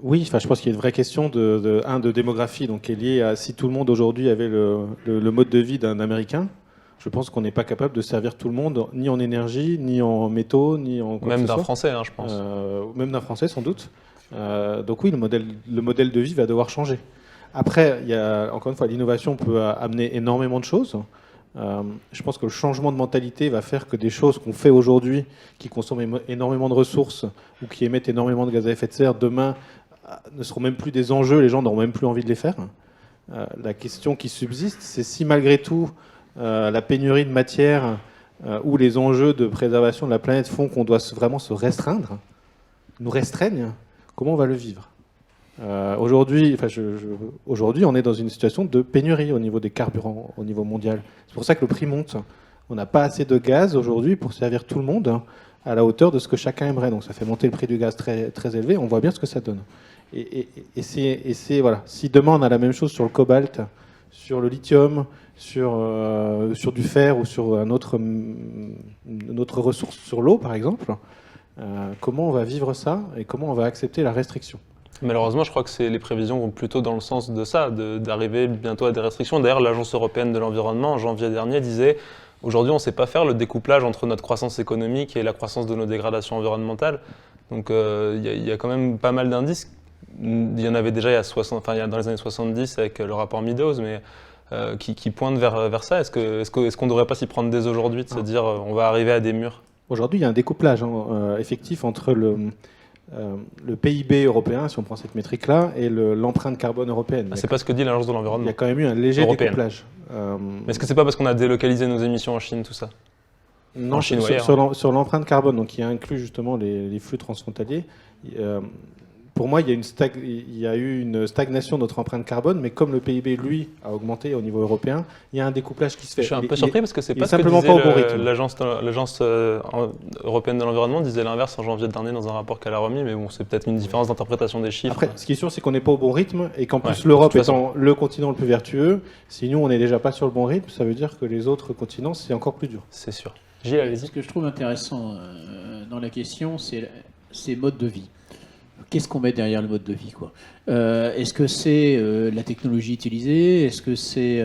oui, je pense qu'il y a une vraie question de démographie, donc qui est liée à si tout le monde aujourd'hui avait le mode de vie d'un Américain. Je pense qu'on n'est pas capable de servir tout le monde, ni en énergie, ni en métaux, ni en quoi même que ce d'un soit. Français, hein, je pense. Même d'un Français, sans doute. Donc oui, le modèle de vie va devoir changer. Après, encore une fois, l'innovation peut amener énormément de choses. Je pense que le changement de mentalité va faire que des choses qu'on fait aujourd'hui, qui consomment énormément de ressources ou qui émettent énormément de gaz à effet de serre, demain ne seront même plus des enjeux, les gens n'auront même plus envie de les faire. La question qui subsiste, c'est si malgré tout la pénurie de matière ou les enjeux de préservation de la planète font qu'on doit vraiment se restreindre, nous restreignent, comment on va le vivre? Aujourd'hui, on est dans une situation de pénurie au niveau des carburants, au niveau mondial. C'est pour ça que le prix monte. On n'a pas assez de gaz aujourd'hui pour servir tout le monde à la hauteur de ce que chacun aimerait. Donc ça fait monter le prix du gaz très, très élevé. On voit bien ce que ça donne. Voilà. Si demain on a la même chose sur le cobalt, sur le lithium, sur du fer ou sur une autre ressource, sur l'eau par exemple, comment on va vivre ça et comment on va accepter la restriction? Malheureusement, je crois que les prévisions vont plutôt dans le sens de ça, d'arriver bientôt à des restrictions. D'ailleurs, l'Agence européenne de l'environnement, en janvier dernier, disait « Aujourd'hui, on ne sait pas faire le découplage entre notre croissance économique et la croissance de nos dégradations environnementales. » Donc, il y a quand même pas mal d'indices. Il y en avait déjà dans les années 70 avec le rapport Meadows, mais qui pointent vers ça. Est-ce qu'on ne devrait pas s'y prendre dès aujourd'hui, de se dire on va arriver à des murs? Aujourd'hui, il y a un découplage effectif entre le PIB européen, si on prend cette métrique-là, et l'empreinte carbone européenne. C'est pas ce que dit l'Agence de l'environnement. Il y a quand même eu un léger européenne. découplage. Mais est-ce que c'est pas parce qu'on a délocalisé nos émissions en Chine, tout ça? Non, en Chine ou sur, ailleurs. sur l'empreinte carbone, donc qui inclut justement les flux transfrontaliers, pour moi, il y a eu une stagnation de notre empreinte carbone, mais comme le PIB, lui, a augmenté au niveau européen, il y a un découplage qui se fait. Je suis un peu surpris parce que c'est il est pas ce que simplement disait pas au bon rythme. l'agence européenne de l'environnement disait l'inverse en janvier dernier dans un rapport qu'elle a remis, mais bon, c'est peut-être une différence d'interprétation des chiffres. Après, ce qui est sûr, c'est qu'on n'est pas au bon rythme et qu'en plus, Ouais, l'Europe de toute étant le continent le plus vertueux, si nous, on n'est déjà pas sur le bon rythme, ça veut dire que les autres continents, c'est encore plus dur. C'est sûr. Gilles, allez-y. Ce que je trouve intéressant dans la question, c'est mode de vie. Qu'est-ce qu'on met derrière le mode de vie, quoi? Est-ce que c'est la technologie utilisée? Est-ce que c'est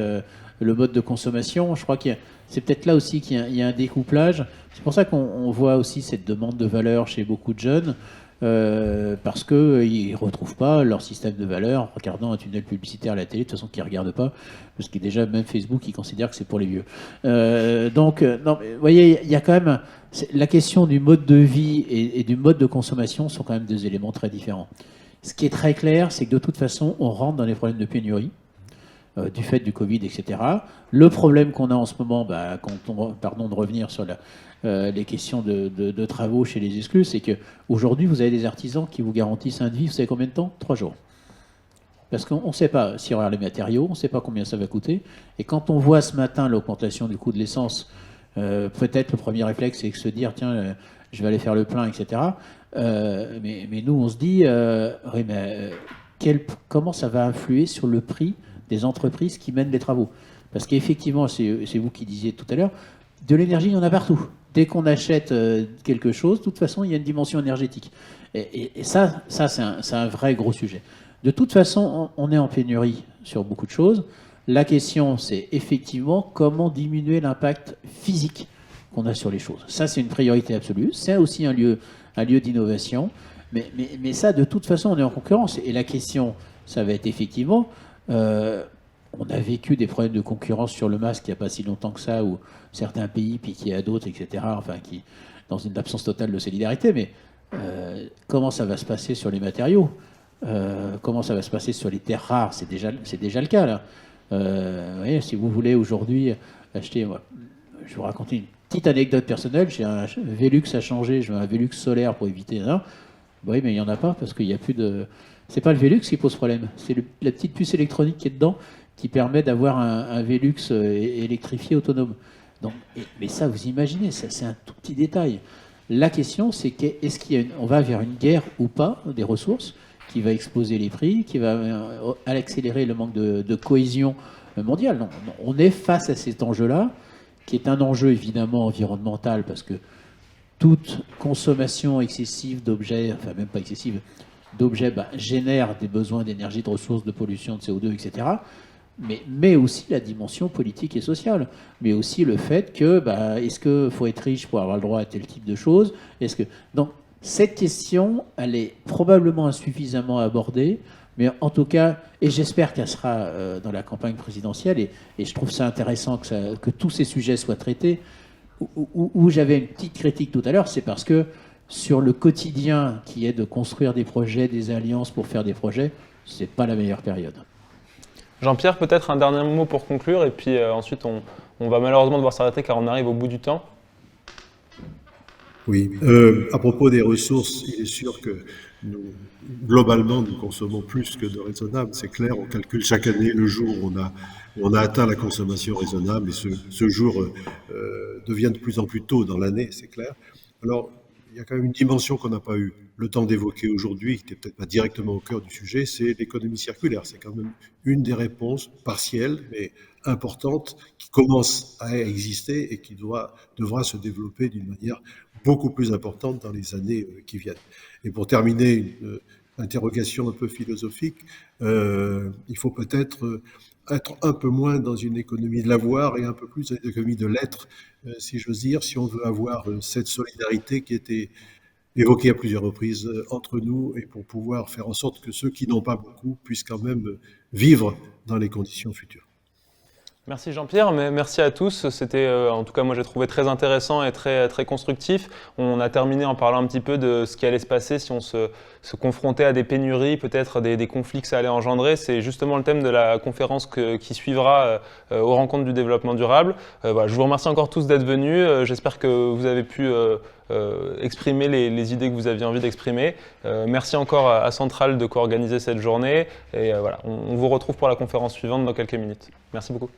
le mode de consommation? Je crois c'est peut-être là aussi qu'il y a un découplage. C'est pour ça qu'on voit aussi cette demande de valeur chez beaucoup de jeunes, parce qu'ils ne retrouvent pas leur système de valeur en regardant un tunnel publicitaire à la télé, de toute façon qu'ils ne regardent pas, parce que déjà même Facebook, ils considèrent que c'est pour les vieux. Non, mais, vous voyez, il y a quand même... La question du mode de vie et du mode de consommation sont quand même deux éléments très différents. Ce qui est très clair, c'est que de toute façon, on rentre dans les problèmes de pénurie, du fait du Covid, etc. Le problème qu'on a en ce moment, pardon de revenir sur les questions de travaux chez les exclus, c'est qu'aujourd'hui, vous avez des artisans qui vous garantissent un devis, vous savez combien de temps? 3 jours. Parce qu'on ne sait pas s'il y aura les matériaux, on ne sait pas combien ça va coûter. Et quand on voit ce matin l'augmentation du coût de l'essence, peut-être le premier réflexe, c'est de se dire, tiens, je vais aller faire le plein, etc. Mais nous, on se dit, oui, mais comment ça va influer sur le prix des entreprises qui mènent les travaux? Parce qu'effectivement, c'est vous qui disiez tout à l'heure, de l'énergie, il y en a partout. Dès qu'on achète quelque chose, de toute façon, il y a une dimension énergétique. Et ça c'est un vrai gros sujet. De toute façon, on est en pénurie sur beaucoup de choses. La question, c'est effectivement comment diminuer l'impact physique qu'on a sur les choses. Ça, c'est une priorité absolue. C'est aussi un lieu d'innovation. Mais ça, de toute façon, on est en concurrence. Et la question, ça va être effectivement... on a vécu des problèmes de concurrence sur le masque il n'y a pas si longtemps que ça, où certains pays piquaient à d'autres, etc. Enfin, dans une absence totale de solidarité. Mais comment ça va se passer sur les matériaux? Comment ça va se passer sur les terres rares? C'est déjà le cas, là. Vous voyez, si vous voulez aujourd'hui acheter... Je vais vous raconter une petite anecdote personnelle. J'ai un Velux à changer, je veux un Velux solaire pour éviter... Hein. Oui, mais il n'y en a pas parce qu'il n'y a plus de... C'est pas le Velux qui pose problème, c'est la petite puce électronique qui est dedans qui permet d'avoir un Velux électrifié autonome. Donc, mais ça, vous imaginez, ça, c'est un tout petit détail. La question, c'est est-ce on va vers une guerre ou pas des ressources qui va exploser les prix, qui va accélérer le manque de cohésion mondiale? Non, on est face à cet enjeu-là, qui est un enjeu évidemment environnemental, parce que toute consommation excessive d'objets, enfin même pas excessive, d'objets génère des besoins d'énergie, de ressources, de pollution, de CO2, etc. Mais aussi la dimension politique et sociale. Mais aussi le fait que, est-ce qu'il faut être riche pour avoir le droit à tel type de choses? Donc, cette question, elle est probablement insuffisamment abordée, mais en tout cas, et j'espère qu'elle sera dans la campagne présidentielle, et je trouve ça intéressant que tous ces sujets soient traités. Où j'avais une petite critique tout à l'heure, c'est parce que sur le quotidien qui est de construire des projets, des alliances pour faire des projets, c'est pas la meilleure période. Jean-Pierre, peut-être un dernier mot pour conclure, et puis ensuite on va malheureusement devoir s'arrêter car on arrive au bout du temps. Oui, à propos des ressources, il est sûr que globalement, nous consommons plus que de raisonnable. C'est clair, on calcule chaque année le jour où on a atteint la consommation raisonnable, et ce jour devient de plus en plus tôt dans l'année, c'est clair. Alors, il y a quand même une dimension qu'on n'a pas eu le temps d'évoquer aujourd'hui, qui n'était peut-être pas directement au cœur du sujet, c'est l'économie circulaire. C'est quand même une des réponses partielles, mais importantes, qui commence à exister et qui devra se développer d'une manière beaucoup plus importante dans les années qui viennent. Et pour terminer, une interrogation un peu philosophique, il faut peut-être être un peu moins dans une économie de l'avoir et un peu plus dans une économie de l'être, si j'ose dire, si on veut avoir cette solidarité qui était évoquée à plusieurs reprises entre nous, et pour pouvoir faire en sorte que ceux qui n'ont pas beaucoup puissent quand même vivre dans les conditions futures. Merci Jean-Pierre, mais merci à tous. C'était, en tout cas, moi j'ai trouvé très intéressant et très, très constructif. On a terminé en parlant un petit peu de ce qui allait se passer si on se confrontait à des pénuries, peut-être des conflits que ça allait engendrer. C'est justement le thème de la conférence qui suivra aux rencontres du développement durable. Voilà, je vous remercie encore tous d'être venus. J'espère que vous avez pu exprimer les idées que vous aviez envie d'exprimer. Merci encore à Centrale de co-organiser cette journée. Et voilà, on vous retrouve pour la conférence suivante dans quelques minutes. Merci beaucoup.